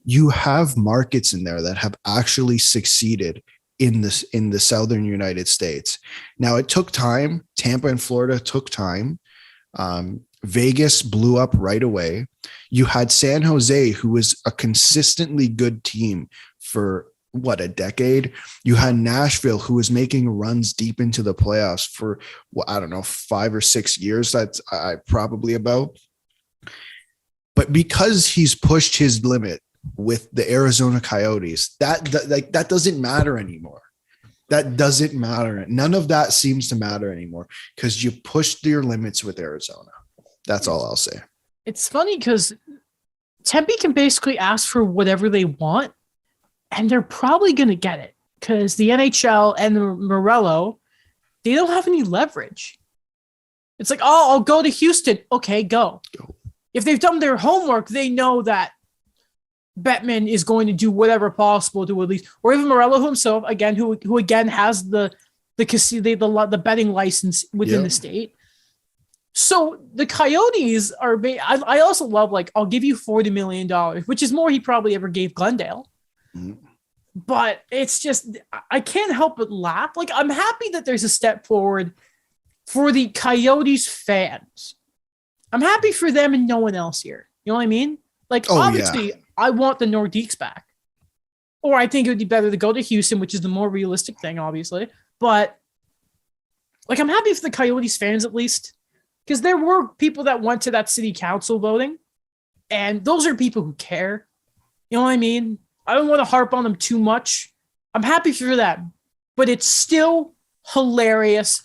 You have markets in there that have actually succeeded in the Southern United States. Now, it took time. Tampa and Florida took time. Vegas blew up right away. You had San Jose, who was a consistently good team for a decade. You had Nashville, who was making runs deep into the playoffs for, 5 or 6 years. That's probably about. But because he's pushed his limit with the Arizona Coyotes, that doesn't matter anymore. That doesn't matter. None of that seems to matter anymore because you pushed your limits with Arizona. That's all I'll say. It's funny because Tempe can basically ask for whatever they want, and they're probably going to get it because the NHL and the Morello, they don't have any leverage. It's like, oh, I'll go to Houston. Okay, go. If they've done their homework, they know that Bettman is going to do whatever possible to at least, or even Morello himself, again, who again has the betting license within the state. So the Coyotes are. I also love like I'll give you $40 million, which is more he probably ever gave Glendale. Mm-hmm. But it's just I can't help but laugh. Like I'm happy that there's a step forward for the Coyotes fans. I'm happy for them and no one else here. You know what I mean? Like obviously, I want the Nordiques back, or I think it would be better to go to Houston, which is the more realistic thing, obviously. But like I'm happy for the Coyotes fans at least. Because there were people that went to that city council voting, and those are people who care. You know what I mean? I don't want to harp on them too much. I'm happy for that. But it's still hilarious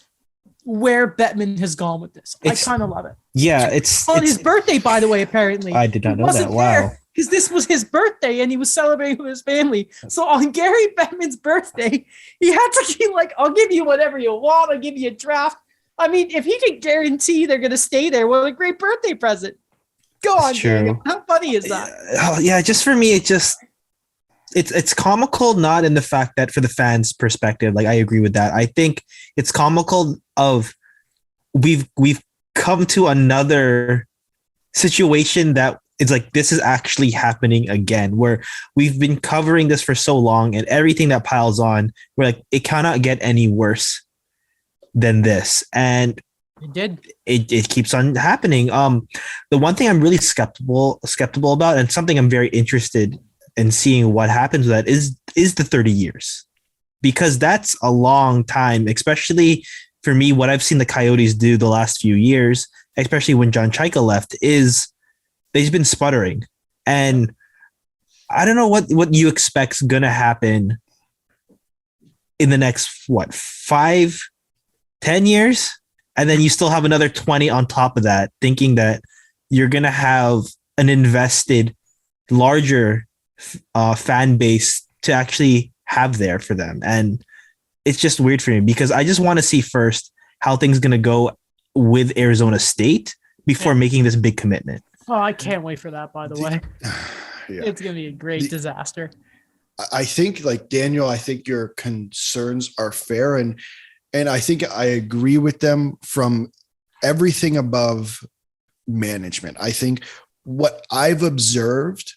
where Bettman has gone with this. I kind of love it. Yeah, it's on his birthday, by the way, apparently. I did not know that. Wow. Because this was his birthday and he was celebrating with his family. So on Gary Bettman's birthday, he had to be like, I'll give you whatever you want. I'll give you a draft. I mean, if he could guarantee they're going to stay there, what a great birthday present. Go on, Daniel. How funny is that? Yeah, just for me, it's comical, not in the fact that for the fans' perspective, like I agree with that. I think it's comical of we've come to another situation that it's like this is actually happening again, where we've been covering this for so long and everything that piles on, we're like, it cannot get any worse than this. And it keeps on happening. The one thing I'm really skeptical about, and something I'm very interested in seeing what happens with that is the 30 years, because that's a long time, especially for me. What I've seen the Coyotes do the last few years, especially when John Chaika left, is they've been sputtering, and I don't know what you expect's gonna happen in the next 5-10 years, and then you still have another 20 on top of that, thinking that you're gonna have an invested larger fan base to actually have there for them. And it's just weird for me, because I just want to see first how things gonna go with Arizona State before making this big commitment. Oh, I can't wait for that, by the way. Yeah. It's gonna be a great disaster. I think, like Daniel, I think your concerns are fair, and I think I agree with them from everything above management. I think what I've observed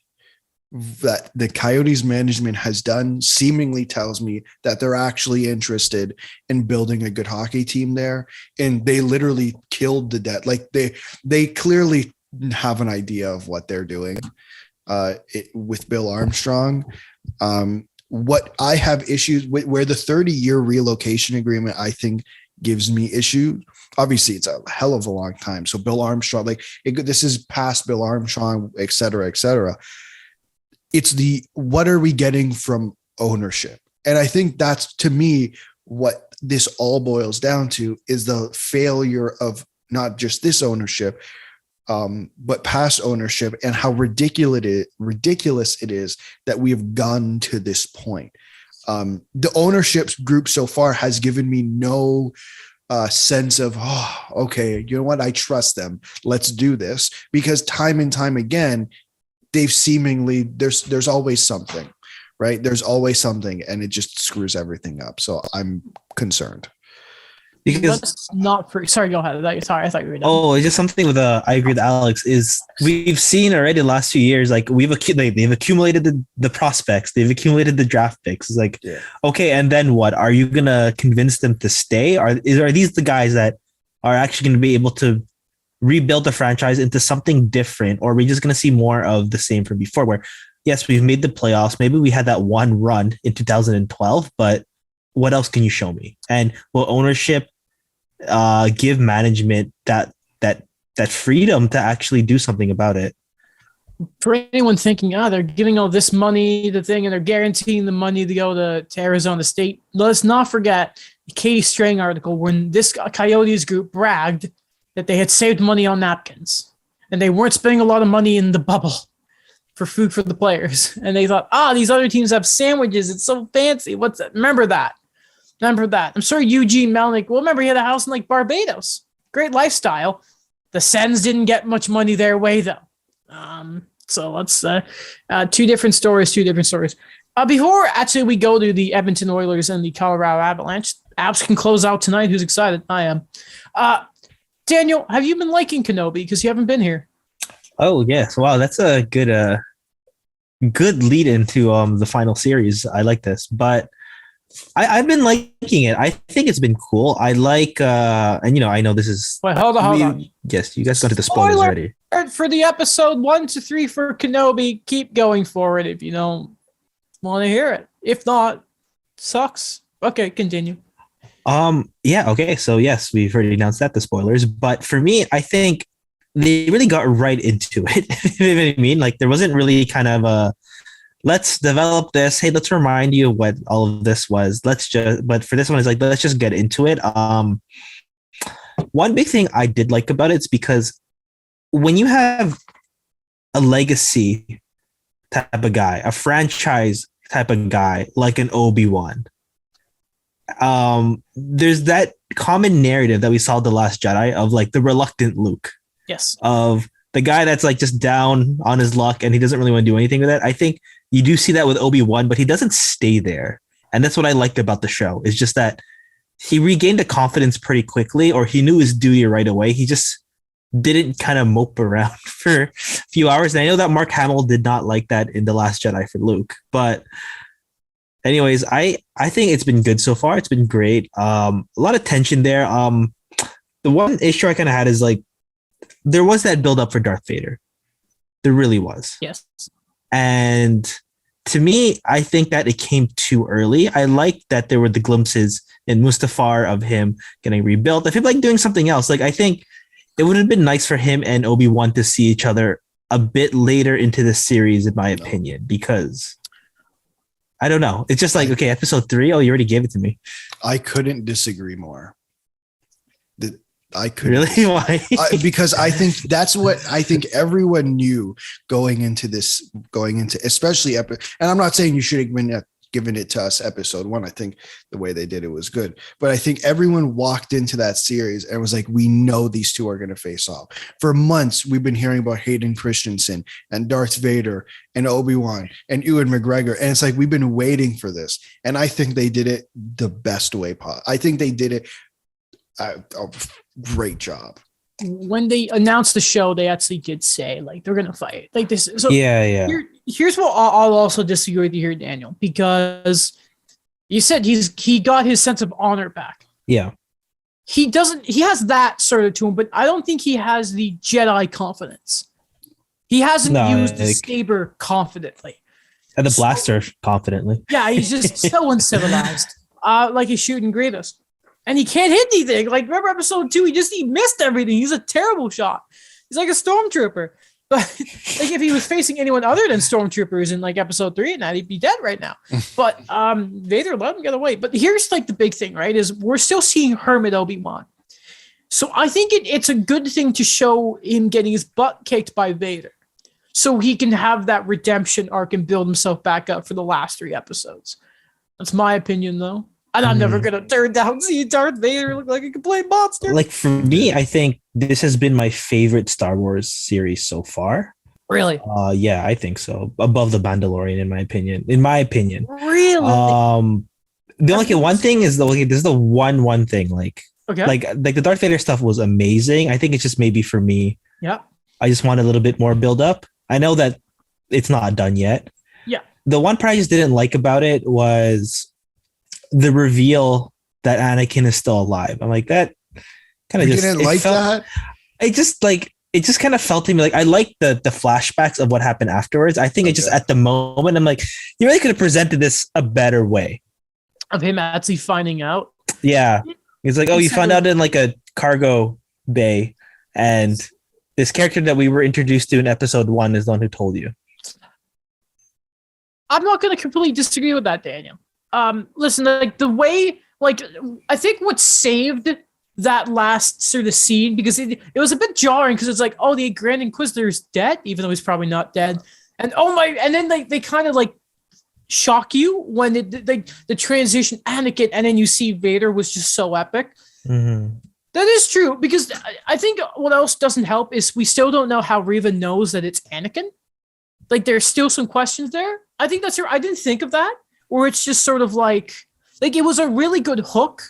that the Coyotes management has done seemingly tells me that they're actually interested in building a good hockey team there. And they literally killed the debt. Like they clearly have an idea of what they're doing with Bill Armstrong. What I have issues with, where the 30-year relocation agreement, I think, gives me issue. Obviously, it's a hell of a long time. So Bill Armstrong, this is past Bill Armstrong, et cetera, et cetera. It's what are we getting from ownership? And I think that's, to me, what this all boils down to is the failure of not just this ownership, but past ownership, and how ridiculous it is that we have gotten to this point. The ownership group so far has given me no sense of, okay, you know what? I trust them. Let's do this, because time and time again, they've seemingly there's always something, right? There's always something, and it just screws everything up. So I'm concerned. Because sorry, go ahead. Sorry, I thought you were done. Oh, it's just something with I agree with Alex, is we've seen already the last few years, like they've accumulated the prospects, they've accumulated the draft picks. It's like, okay, and then what? Are you gonna convince them to stay? Are these the guys that are actually gonna be able to rebuild the franchise into something different, or are we just gonna see more of the same from before, where yes, we've made the playoffs, maybe we had that one run in 2012, but what else can you show me? And will ownership give management that freedom to actually do something about it? For anyone thinking, they're giving all this money, the thing, and they're guaranteeing the money to go to Arizona State, let's not forget the Katie Strang article when this Coyotes group bragged that they had saved money on napkins and they weren't spending a lot of money in the bubble for food for the players. And they thought, these other teams have sandwiches. It's so fancy. What's that? Remember that. I'm sure Eugene Melnick, remember he had a house in Barbados. Great lifestyle. The Sens didn't get much money their way, though. So let's two different stories. Before actually we go to the Edmonton Oilers and the Colorado Avalanche, Avs can close out tonight. Who's excited? I am. Daniel, have you been liking Kenobi? Because you haven't been here. Oh yes, wow, that's a good lead into the final series. I like this, but I've been liking it. I think it's been cool. I like and I know this is Wait, hold on. Yes, you guys got to the spoilers already. For the episode 1 to 3 for Kenobi, keep going forward if you don't want to hear it. If not, sucks. Okay, continue. Yeah, okay. So yes, we've already announced that the spoilers, but for me, I think they really got right into it. You know what I mean? Like there wasn't really kind of a let's develop this. Hey, let's remind you what all of this was. But for this one, it's like let's just get into it. One big thing I did like about it is because when you have a legacy type of guy, a franchise type of guy like an Obi-Wan, there's that common narrative that we saw The Last Jedi of like the reluctant Luke. Yes. Of the guy that's like just down on his luck and he doesn't really want to do anything with it. I think you do see that with Obi-Wan, but he doesn't stay there. And that's what I liked about the show. Is just that he regained the confidence pretty quickly, or he knew his duty right away. He just didn't kind of mope around for a few hours. And I know that Mark Hamill did not like that in The Last Jedi for Luke, but anyways, I think it's been good so far. It's been great. A lot of tension there. The one issue I kind of had is like there was that build up for Darth Vader. There really was. Yes. And to me, I think that it came too early. I like that there were the glimpses in Mustafar of him getting rebuilt. I feel like doing something else. Like I think it would have been nice for him and Obi-Wan to see each other a bit later into the series, in my opinion, because I don't know. It's just like, okay, episode 3. Oh, you already gave it to me. I couldn't disagree more. I could really. Why? Because I think that's what I think everyone knew going into especially and I'm not saying you should have given it to us episode 1. I think the way they did it was good, but I think everyone walked into that series and was like, we know these two are going to face off. For months, we've been hearing about Hayden Christensen and Darth Vader and Obi-Wan and Ewan McGregor, and it's like we've been waiting for this, and I think they did it the best way possible. I think they did it. Great job. When they announced the show, they actually did say like they're gonna fight like this. So yeah. Here's what I'll also disagree with you here, Daniel, because you said he got his sense of honor back. Yeah. He has that sort of to him, but I don't think he has the Jedi confidence. He hasn't used the saber confidently. And the blaster confidently. Yeah, he's just so uncivilized. Like he's shooting Grievous. And he can't hit anything. Like, remember episode 2? He missed everything. He's a terrible shot. He's like a stormtrooper. But like if he was facing anyone other than stormtroopers in like episode 3 and that, he'd be dead right now. But Vader let him get away. But here's like the big thing, right? Is we're still seeing Hermit Obi-Wan. So I think it's a good thing to show him getting his butt kicked by Vader, so he can have that redemption arc and build himself back up for the last 3 episodes. That's my opinion, though. And I'm never going to turn down seeing Darth Vader look like a complete monster. Like, for me, I think this has been my favorite Star Wars series so far. Really? Yeah, I think so. Above The Mandalorian, in my opinion. Really? The only one thing is, this is the one thing. Like, okay. like the Darth Vader stuff was amazing. I think it's just maybe for me. Yeah. I just want a little bit more build up. I know that it's not done yet. Yeah. The one part I just didn't like about it was the reveal that Anakin is still alive. I'm like, that kind of just didn't like that. It just kind of felt to me like I like the flashbacks of what happened afterwards. I think it just at the moment I'm like, you really could have presented this a better way. Of him actually finding out. Yeah. It's like, oh, you found out in like a cargo bay, and this character that we were introduced to in episode 1 is the one who told you. I'm not going to completely disagree with that, Daniel. Listen, like the way, like I think what saved that last sort of scene, because it was a bit jarring, because it's like, oh, the Grand Inquisitor's dead, even though he's probably not dead, and and then they kind of like shock you when the transition Anakin, and then you see Vader was just so epic. Mm-hmm. That is true, because I think what else doesn't help is we still don't know how Reva knows that it's Anakin. Like there's still some questions there. I think that's I didn't think of that. Or it's just sort of like it was a really good hook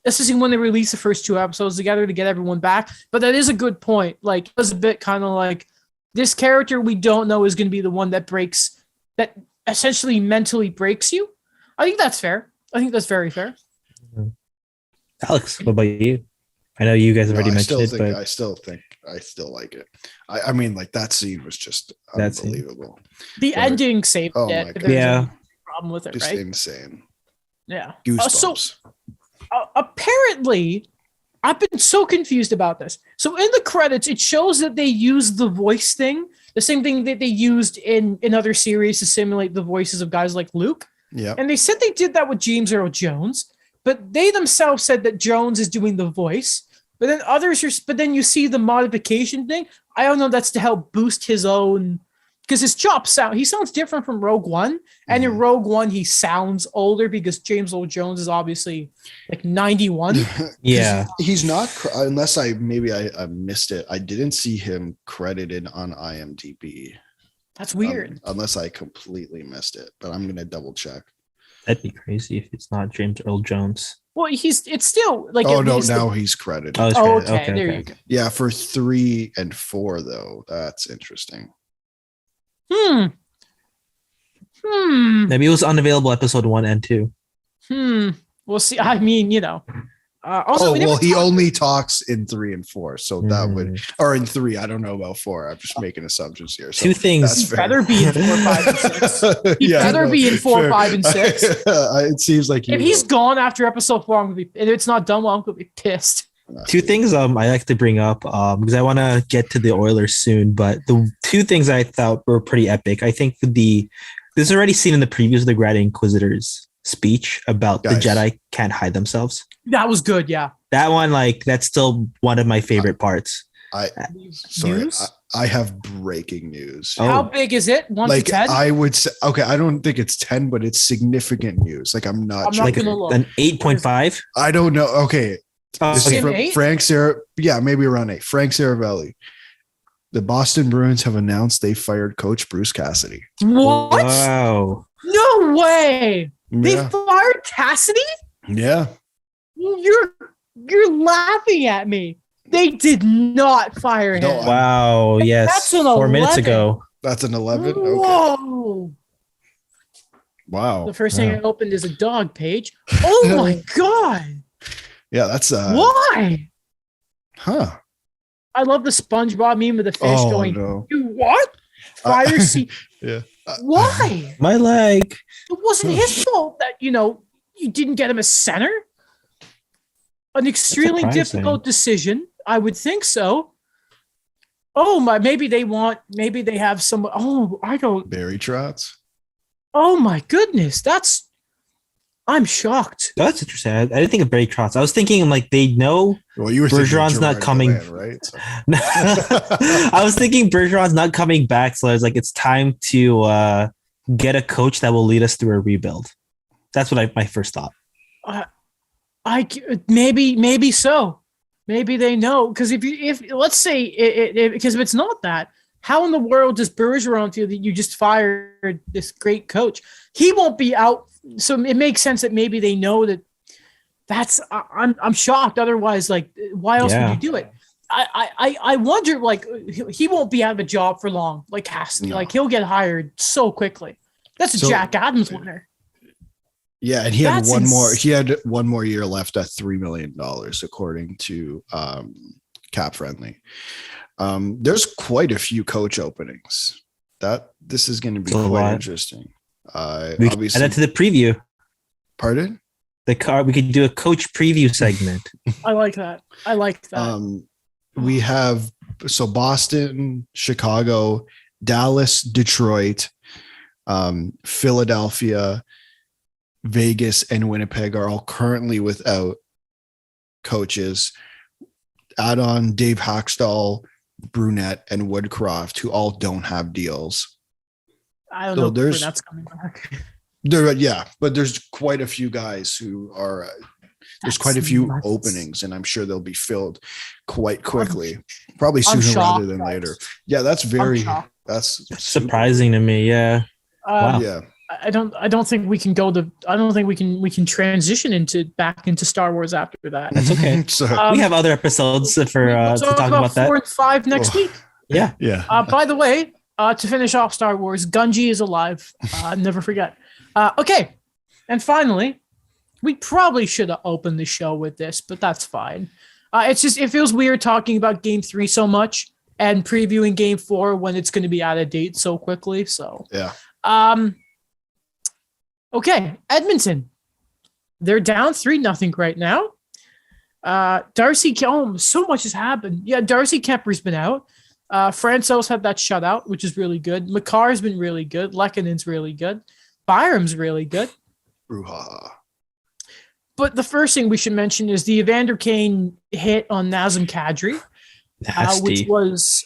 especially when they release the first 2 episodes together to get everyone back. But that is a good point. Like, it was a bit kind of like this character we don't know is going to be the one that essentially mentally breaks you. I think that's fair. I think that's very fair. Alex, what about you? I know you guys have already mentioned it, but I still like it. I mean, like that scene was just unbelievable. The ending saved oh it. My There's Yeah. no problem with it, Just right? insane. Yeah. Goosebumps. Apparently, I've been so confused about this. So in the credits, it shows that they used the voice thing, the same thing that they used in other series to simulate the voices of guys like Luke. Yeah. And they said they did that with James Earl Jones, but they themselves said that Jones is doing the voice. But then you see the modification thing. I don't know. That's to help boost his own, because his he sounds different from Rogue One. And in Rogue One, he sounds older because James Earl Jones is obviously like 91. yeah. He's not, unless I missed it. I didn't see him credited on IMDb. That's weird. Unless I completely missed it, but I'm going to double check. That'd be crazy if it's not James Earl Jones. Well, it's still like. Oh, no, now he's credited. Oh, it's Oh, credited. okay, there you go. Yeah, for 3 and 4, though. That's interesting. Maybe it was unavailable episode 1 and 2. We'll see. I mean, also, he only talks in 3 and 4, so that would, or in 3. I don't know about 4. I'm just making assumptions here. So 2 things. that's fair. better be in 4, 5, and 6. He better be in 4, 5, and 6. It seems like If he's gone after episode 4, I'm gonna be. And it's not done well, I'm gonna be pissed. 2 things I like to bring up because I want to get to the Oilers soon, but the 2 things I thought were pretty epic. I think this is already seen in the previews of the Grand Inquisitor's speech about the Jedi can't hide themselves. That was good, yeah. That one, that's still one of my favorite parts. I have breaking news. How big is it? 1 to 10? I would say, okay, I don't think it's 10, but it's significant news. Like I'm not like an 8.5. I don't know. Okay. This is from 8? Frank maybe around 8. Frank Saravelli. The Boston Bruins have announced they fired coach Bruce Cassidy. What? Wow. No way. They Yeah. fired Cassidy? Yeah. You're laughing at me. They did not fire him. No, Wow. Yes. That's an 4 minutes 11. ago. That's an 11. Okay. Whoa. Wow. The first thing I opened is a dog page. Oh my God. Yeah, that's Why? Huh. I love the SpongeBob meme of the fish going, no. You what? Fire C. Yeah. Why? My leg. It wasn't his fault that, you didn't get him a center. An extremely surprising. difficult decision. I would think so. Oh my, maybe they have some, I don't. Barry Trotz. Oh my goodness. I'm shocked. That's interesting. I didn't think of Barry Trotz. I was thinking they know Well, you were Bergeron's not coming. right? So. I was thinking Bergeron's not coming back, so I was like, it's time to get a coach that will lead us through a rebuild. That's what my first thought. Maybe so. Maybe they know, because if let's say because if it's not that, how in the world does Bergeron feel that you just fired this great coach? He won't be out, so it makes sense that maybe they know that. I'm shocked. Otherwise, why else would you do it? I wonder, he won't be out of a job for long. He'll get hired so quickly. That's a Jack Adams winner. Yeah, and he had one more. He had 1 more year left at $3 million, according to Cap Friendly. There's quite a few coach openings. This is going to be quite interesting. We can add that to the preview. Pardon? We could do a coach preview segment. I like that. We have Boston, Chicago, Dallas, Detroit, Philadelphia, Vegas, and Winnipeg are all currently without coaches. Add on Dave Haxtell, Brunette, and Woodcroft, who all don't have deals. I don't know if Brunette's coming back. But there's quite a few guys who are. There's quite a few openings, and I'm sure they'll be filled quite quickly. Probably sooner rather than later. Yeah, that's surprising to me. Yeah. Wow. Yeah. I don't think we can we can transition back into Star Wars after that. That's okay. So, We have other episodes for We'll to talk about that. 4 and 5 next week. Yeah. By the way, to finish off Star Wars, Gunji is alive. Never forget. Okay, and finally, we probably should have opened the show with this, but that's fine. It's just it feels weird talking about Game 3 so much and previewing Game 4 when it's going to be out of date so quickly. So yeah. Okay, Edmonton. They're down 3-0 right now. Darcy, so much has happened. Yeah, Darcy Kemper's been out. Franco's had that shutout, which is really good. Makar's been really good. Lekkonen's really good. Byram's really good. Brouhaha. But the first thing we should mention is the Evander Kane hit on Nazem Kadri, which was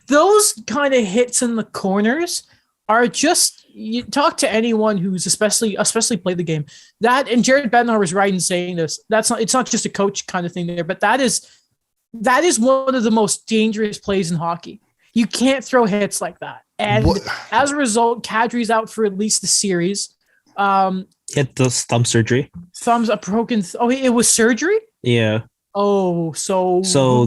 those kind of hits in the corners are just, you talk to anyone who's especially played the game, that, and Jared Bednar was right in saying this, it's not just a coach kind of thing there, but that is one of the most dangerous plays in hockey. You can't throw hits like that. And as a result, Kadri's out for at least the series. Hit the thumb surgery. Thumbs a broken. It was surgery? Yeah. Oh, so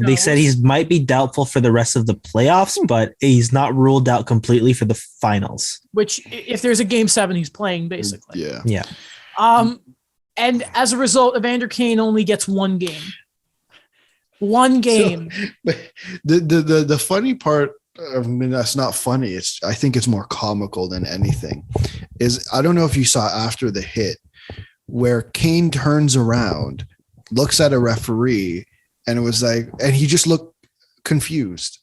they said he might be doubtful for the rest of the playoffs, but he's not ruled out completely for the finals. Which, if there's a game 7, he's playing basically. Yeah. And as a result, Evander Kane only gets one game. One game. So, the funny part, I mean, that's not funny. I think it's more comical than anything. Is I don't know if you saw after the hit where Kane turns around, looks at a referee, and it was like, and he just looked confused.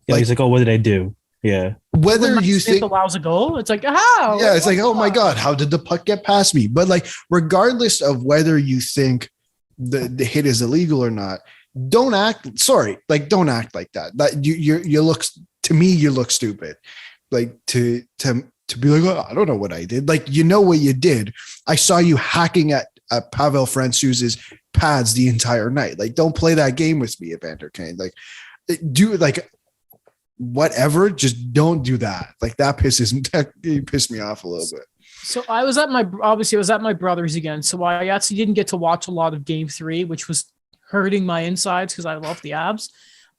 Yeah, he's like, "Oh, what did I do?" Yeah. Whether you think allows a goal, it's like, how? Yeah, it's like, oh my god, how did the puck get past me? But like, regardless of whether you think the hit is illegal or not, don't act like that. That you look, to me, you look stupid. Like to be like, oh, I don't know what I did. Like, you know what you did. I saw you hacking at Pavel Francouz's pads the entire night. Like, don't play that game with me, Evander Kane. Like, do like whatever, just don't do that. Like, that pissed me off a little bit. So I was at my brother's again. So I actually didn't get to watch a lot of Game 3, which was hurting my insides because I love the Abs.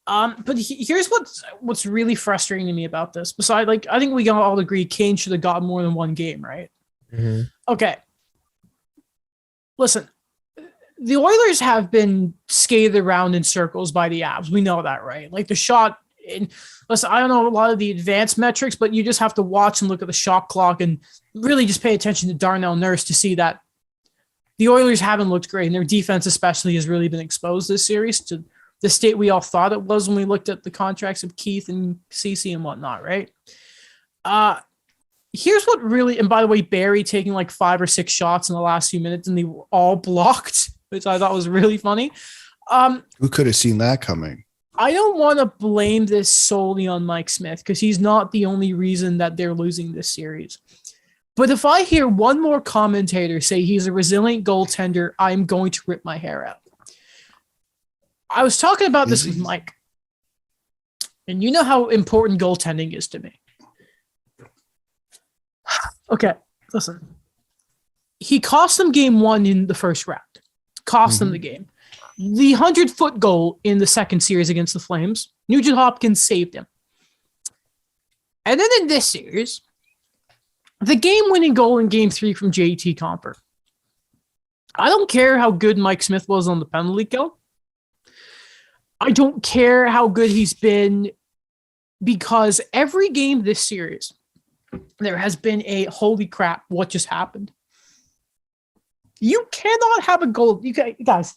But here's what's really frustrating to me about this. Besides, like, I think we all agree Kane should have gotten more than one game, right? Mm-hmm. Okay. Listen, the Oilers have been skated around in circles by the Abs. We know that, right? Like the shot. Listen, I don't know a lot of the advanced metrics, but you just have to watch and look at the shot clock and really just pay attention to Darnell Nurse to see that the Oilers haven't looked great, and their defense especially has really been exposed this series to the state we all thought it was when we looked at the contracts of Keith and Cece and whatnot, right? Here's what really, and by the way, Barry taking like 5 or 6 shots in the last few minutes, and they were all blocked, which I thought was really funny. Who could have seen that coming? I don't want to blame this solely on Mike Smith because he's not the only reason that they're losing this series. But if I hear one more commentator say he's a resilient goaltender, I'm going to rip my hair out. I was talking about this with Mike, and you know how important goaltending is to me. Okay, listen. He cost them game 1 in the first round. Cost them the game. The 100-foot goal in the second series against the Flames, Nugent Hopkins saved him. And then in this series, the game-winning goal in Game 3 from JT Compher. I don't care how good Mike Smith was on the penalty kill. I don't care how good he's been, because every game this series, there has been a holy crap, what just happened? You cannot have a goal. Guys,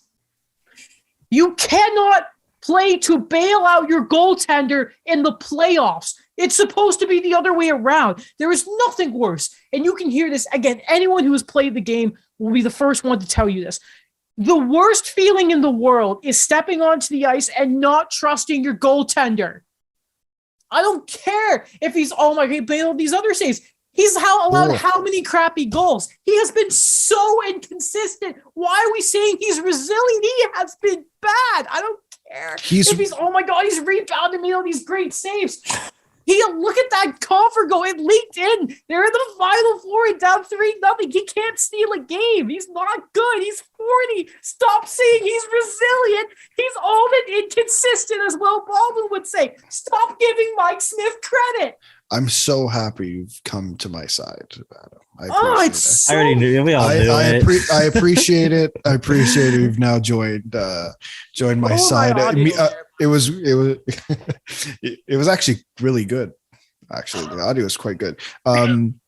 you cannot play to bail out your goaltender in the playoffs. It's supposed to be the other way around. There is nothing worse. And you can hear this again. Anyone who has played the game will be the first one to tell you this. The worst feeling in the world is stepping onto the ice and not trusting your goaltender. I don't care if he's, oh my God, bailed these other saves. He's allowed how many crappy goals? He has been so inconsistent. Why are we saying he's resilient? He has been bad. I don't care if he's, oh my God, he's rebounded me all these great saves. He look at that Coffer go. It leaked in. They're in the Final Four and down 3-0. He can't steal a game. He's not good. He's 40. Stop saying he's resilient. He's old and inconsistent, as Will Baldwin would say. Stop giving Mike Smith credit. I'm so happy you've come to my side, Adam. I already knew. We all knew it. I appreciate it. I appreciate it. You've now joined my side. It was it was actually really good. Actually, the audio is quite good. I'm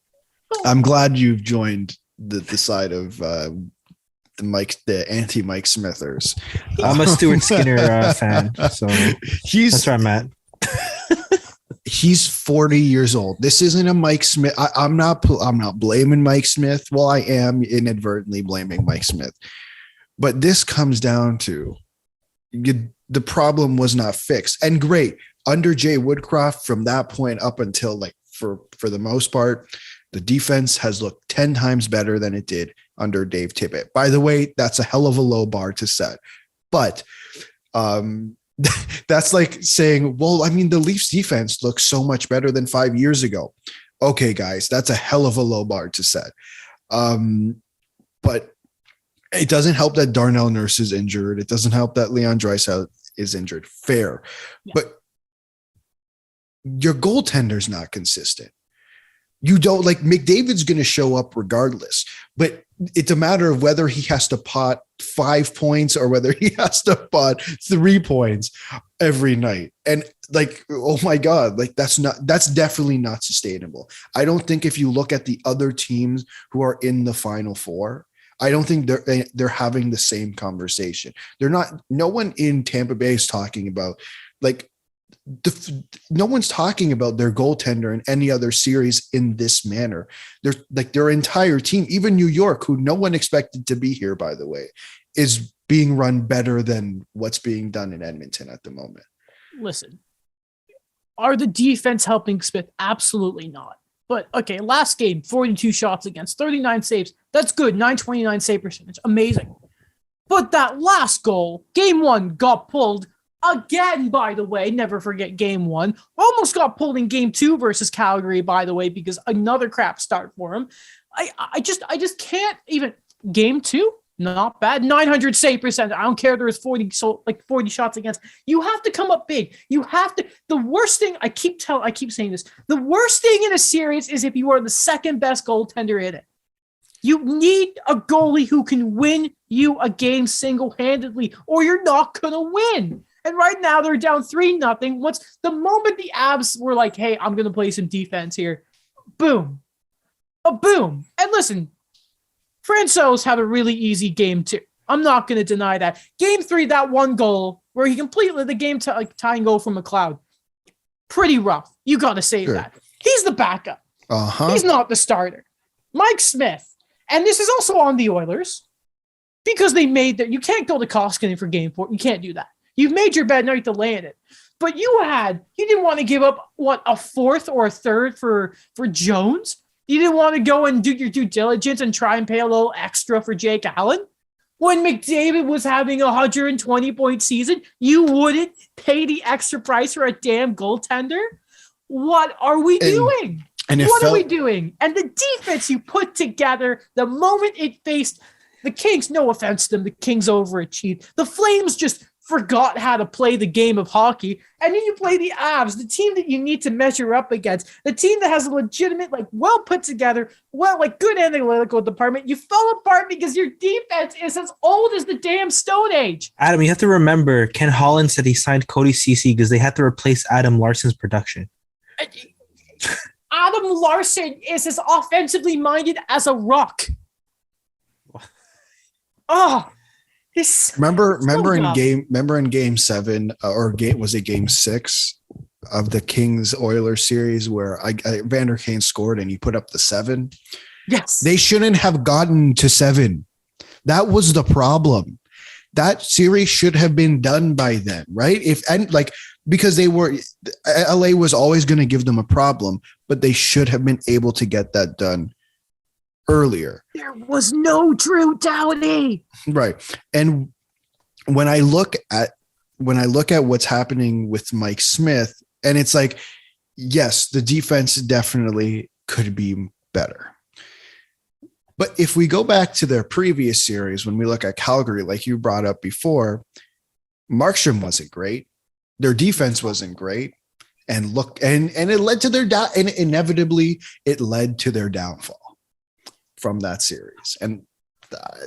glad you've joined the side of the anti-Mike Smithers. I'm a Stuart Skinner fan, so that's where I'm at. He's 40 years old. This isn't a Mike Smith. I'm not blaming Mike Smith. Well, I am inadvertently blaming Mike Smith, but this comes down to the problem was not fixed. And great, under Jay Woodcroft, from that point up until for the most part, the defense has looked 10 times better than it did under Dave Tippett. By the way, that's a hell of a low bar to set, but that's like saying, well, I mean, the Leafs defense looks so much better than 5 years ago. Okay, guys, that's a hell of a low bar to set. But it doesn't help that Darnell Nurse is injured. It doesn't help that Leon Draisaitl is injured. Fair. Yeah. But your goaltender's not consistent. You don't McDavid's going to show up regardless, but it's a matter of whether he has to pot 5 points or whether he has to pot 3 points every night. And oh my God, that's definitely not sustainable. I don't think if you look at the other teams who are in the Final Four, I don't think they're having the same conversation. They're not. No one in Tampa Bay is talking about no one's talking about their goaltender in any other series in this manner. They're their entire team, even New York, who no one expected to be here, by the way, is being run better than what's being done in Edmonton at the moment. Listen, are the defense helping Smith? Absolutely not. But okay, last game, 42 shots against, 39 saves. That's good. 929 save percentage. Amazing. But that last goal, game 1, got pulled again, by the way. Never forget game 1. Almost got pulled in game 2 versus Calgary, by the way, because another crap start for him. I just can't even. Game 2, not bad. 900 save percent. I don't care if there was 40 shots against. You have to come up big. You have to. The worst thing, I keep saying this. The worst thing in a series is if you are the second best goaltender in it. You need a goalie who can win you a game single-handedly, or you're not going to win. And right now they're down 3-0. Once the moment the Abs were like, hey, I'm going to play some defense here, boom. A boom. And listen, Francouz had a really easy game 2. I'm not going to deny that. Game 3, that one goal where he completely the game tying goal from McLeod. Pretty rough. You got to say that. He's the backup. He's not the starter. Mike Smith. And this is also on the Oilers because they made that. You can't go to Koskinen for game 4. You can't do that. You've made your bed, now you have to land it. But you didn't want to give up, a 4th or a 3rd for Jones? You didn't want to go and do your due diligence and try and pay a little extra for Jake Allen? When McDavid was having a 120-point season, you wouldn't pay the extra price for a damn goaltender? What are we doing? What are we doing? And the defense you put together the moment it faced the Kings, no offense to them, the Kings overachieved. The Flames just forgot how to play the game of hockey. And then you play the Avs, the team that you need to measure up against, the team that has a legitimate, well put together, good analytical department. You fell apart because your defense is as old as the damn Stone Age. Adam, you have to remember, Ken Holland said he signed Cody Ceci because they had to replace Adam Larson's production. Adam Larson is as offensively minded as a rock. Oh, remember in game 7 was it game 6 of the Kings Oilers series where Vander Kane scored and he put up the 7? Yes. They shouldn't have gotten to 7. That was the problem. That series should have been done by then, right? Because LA was always going to give them a problem, but they should have been able to get that done earlier. There was no Drew Doughty. Right. And when I look at what's happening with Mike Smith, and it's yes, the defense definitely could be better. But if we go back to their previous series, when we look at Calgary, like you brought up before, Markstrom wasn't great. Their defense wasn't great. And it led to and inevitably it led to their downfall from that series. And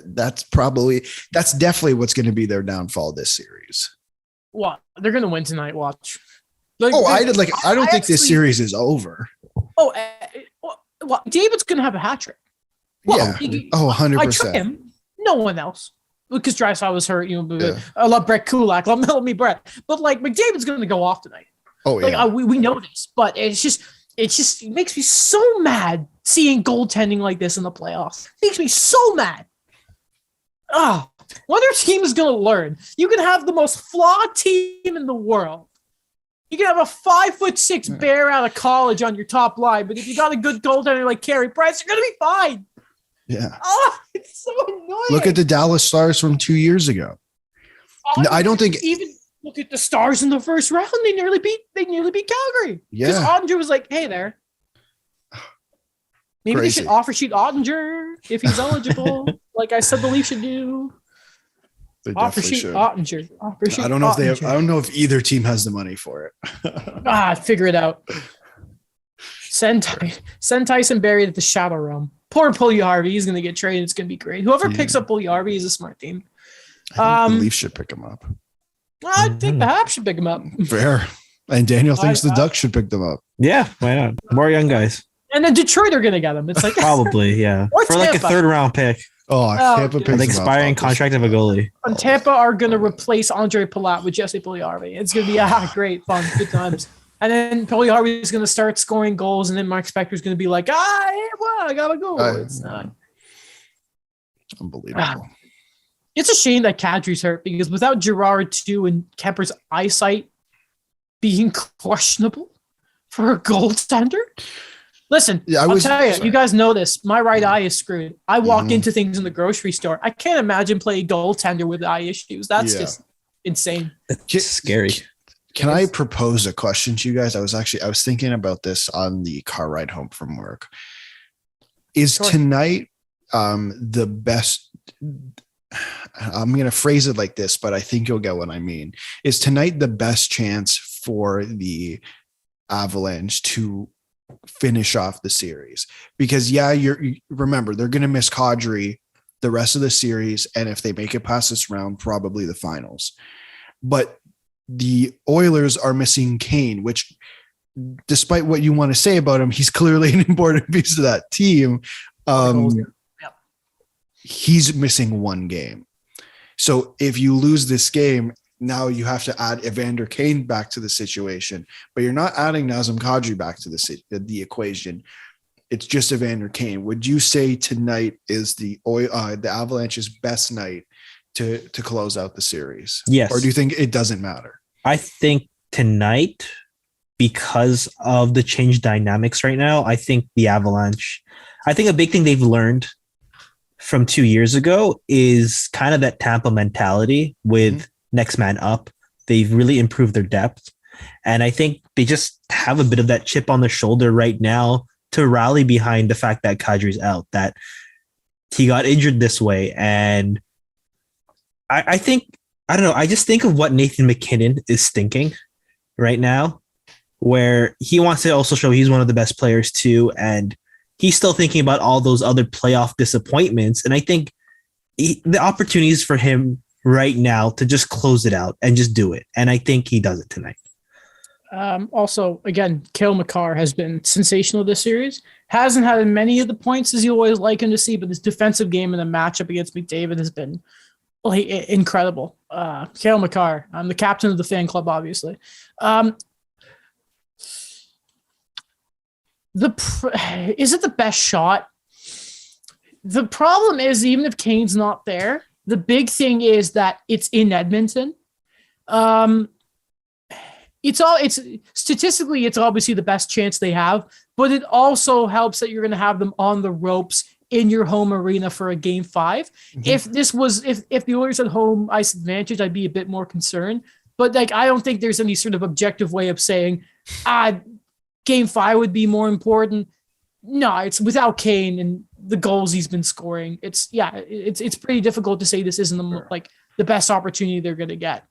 that's definitely what's going to be their downfall this series. Well, they're going to win tonight. Watch. I don't think this series is over. Well, David's going to have a hat trick. Well, 100%. I trick him. No one else. Because Drysdale was hurt. I love Brett Kulak. Love me, Brett. But McDavid's going to go off tonight. Oh yeah. We know this, but it makes me so mad seeing goaltending like this in the playoffs. It makes me so mad. What our team is going to learn. You can have the most flawed team in the world. You can have a 5'6" bear out of college on your top line, but if you got a good goaltender like Carey Price, you're going to be fine. Yeah. It's so annoying. Look at the Dallas Stars from 2 years ago. I don't think even look at the Stars in the first round. They nearly beat Calgary. Yeah. Because Ottinger was like, hey there. Maybe Crazy. they should offer sheet Ottinger if he's eligible. Like I said the Leafs should do. They Offer definitely sheet should. Ottinger. Offer sheet I don't know Ottinger. I don't know if either team has the money for it. Figure it out. Send Tyson Barrie to the Shadow Realm. Poor Puljujarvi. He's going to get traded. It's going to be great. Whoever picks up Puljujarvi is a smart team. I think the Leafs should pick him up. I think the Habs should pick him up. Fair. And Daniel thinks the Ducks should pick them up. Yeah, why not? More young guys. And then Detroit are going to get him. It's like Probably, yeah. Or For like a Tampa. 3rd round pick. Tampa picks An them expiring up. contract of a goalie. And Tampa are going to replace Andrei Palat with Jesse Puljujarvi. It's going to be great fun, good times. And then Puljujarvi is going to start scoring goals, and then Mark Spector is going to be like, I got a goal. It's not. Unbelievable. It's a shame that Kadri's hurt because without Gerard too and Kemper's eyesight being questionable for a goaltender. Listen, I'll tell you, you guys know this. My right eye is screwed. I walk into things in the grocery store. I can't imagine playing goaltender with eye issues. That's just insane. It's scary. Can I propose a question to you guys? I was thinking about this on the car ride home from work. Is tonight the best? I'm going to phrase it like this, but I think you'll get what I mean. Is tonight the best chance for the Avalanche to finish off the series? Because remember, they're going to miss Kadri the rest of the series, and if they make it past this round, probably the finals. But the Oilers are missing Kane, which, despite what you want to say about him, he's clearly an important piece of that team. He's missing one game. So if you lose this game, now you have to add Evander Kane back to the situation, but you're not adding Nazem Kadri back to the equation. It's just Evander Kane. Would you say tonight is the Avalanche's best night to close out the series? Yes. Or do you think it doesn't matter? I think tonight, because of the changed dynamics right now, I think the Avalanche, I think a big thing they've learned from 2 years ago is kind of that Tampa mentality with next man up. They've really improved their depth. And I think they just have a bit of that chip on their shoulder right now to rally behind the fact that Kadri's out, that he got injured this way. And I think, I don't know, I just think of what Nathan McKinnon is thinking right now, where he wants to also show he's one of the best players too. And he's still thinking about all those other playoff disappointments. And I think the opportunities for him right now to just close it out and just do it. And I think he does it tonight. Also, again, Cale Makar has been sensational this series. Hasn't had many of the points as you always like him to see, but his defensive game in the matchup against McDavid has been incredible. Cale Makar, I'm the captain of the fan club, obviously. Is it the best shot? The problem is, even if Kane's not there, the big thing is that it's in Edmonton. It's statistically, it's obviously the best chance they have, but it also helps that you're going to have them on the ropes in your home arena for a game 5. Mm-hmm. If the Oilers had home ice advantage, I'd be a bit more concerned. But I don't think there's any sort of objective way of saying, Game 5 would be more important. No, it's without Kane and the goals he's been scoring. It's pretty difficult to say this isn't the best opportunity they're going to get.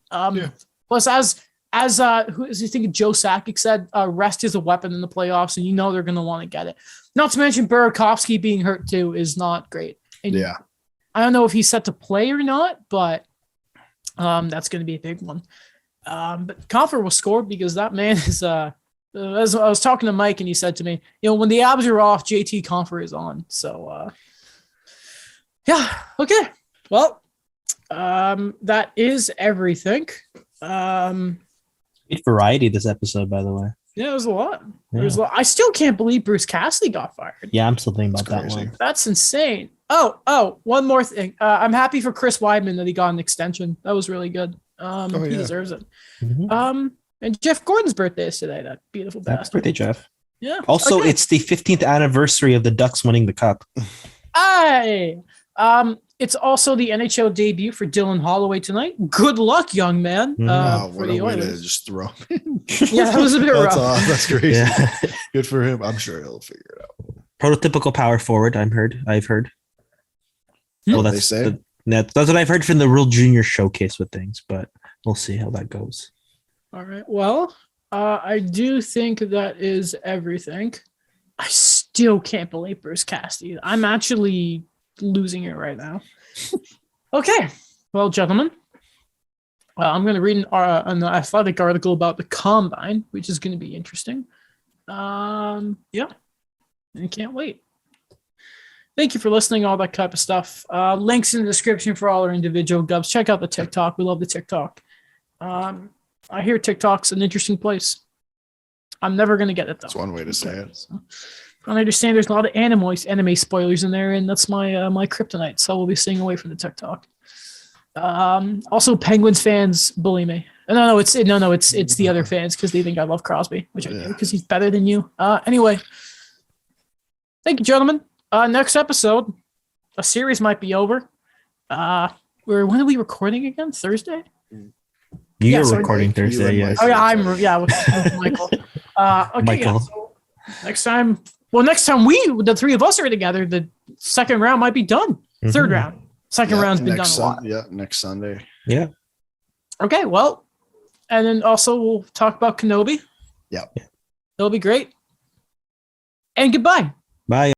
Plus, who is I think Joe Sakic said, rest is a weapon in the playoffs, and they're going to want to get it. Not to mention Burakovsky being hurt too is not great. And I don't know if he's set to play or not, but that's going to be a big one. But Confer will score because that man is. As I was talking to Mike, and he said to me, when the abs are off, JT Confer is on. So, okay. Well, that is everything. Great variety this episode, by the way. Yeah, it was a lot. I still can't believe Bruce Cassidy got fired. Yeah, I'm still thinking about that one. That's insane. Oh, one more thing. I'm happy for Chris Weidman that he got an extension. That was really good. He deserves it. Mm-hmm. And Jeff Gordon's birthday is today. That beautiful bastard. Happy birthday, Jeff. Yeah. Also, it's the 15th anniversary of the Ducks winning the cup. Aye. It's also the NHL debut for Dylan Holloway tonight. Good luck, young man. What a way to just throw him. Yeah, that was a bit rough. That's crazy. Yeah. Good for him. I'm sure he'll figure it out. Prototypical power forward. I've heard. Well, that's that's what I've heard from the Real Junior showcase with things, but we'll see how that goes. All right. Well, I do think that is everything. I still can't believe Bruce Cassidy. I'm actually losing it right now. Okay. Well, gentlemen, I'm going to read an athletic article about the Combine, which is going to be interesting. I can't wait. Thank you for listening, all that type of stuff. Links in the description for all our individual gubs. Check out the TikTok. We love the TikTok. I hear TikTok's an interesting place. I'm never going to get it, though. That's one way to say it. So, I understand there's a lot of anime spoilers in there, and that's my my kryptonite, so we'll be staying away from the TikTok. Also, Penguins fans bully me. No, it's the other fans because they think I love Crosby, which I do because he's better than you. Anyway, thank you, gentlemen. Next episode, a series might be over. When are we recording again? Thursday? You're recording Thursday, yes. Oh yeah, with Michael. Okay, Michael. Yeah, so next time the three of us are together, the second round might be done. Mm-hmm. Third round. Second round's been done a lot. Yeah, next Sunday. Yeah. Okay, well, and then also we'll talk about Kenobi. Yeah. That'll be great. And goodbye. Bye.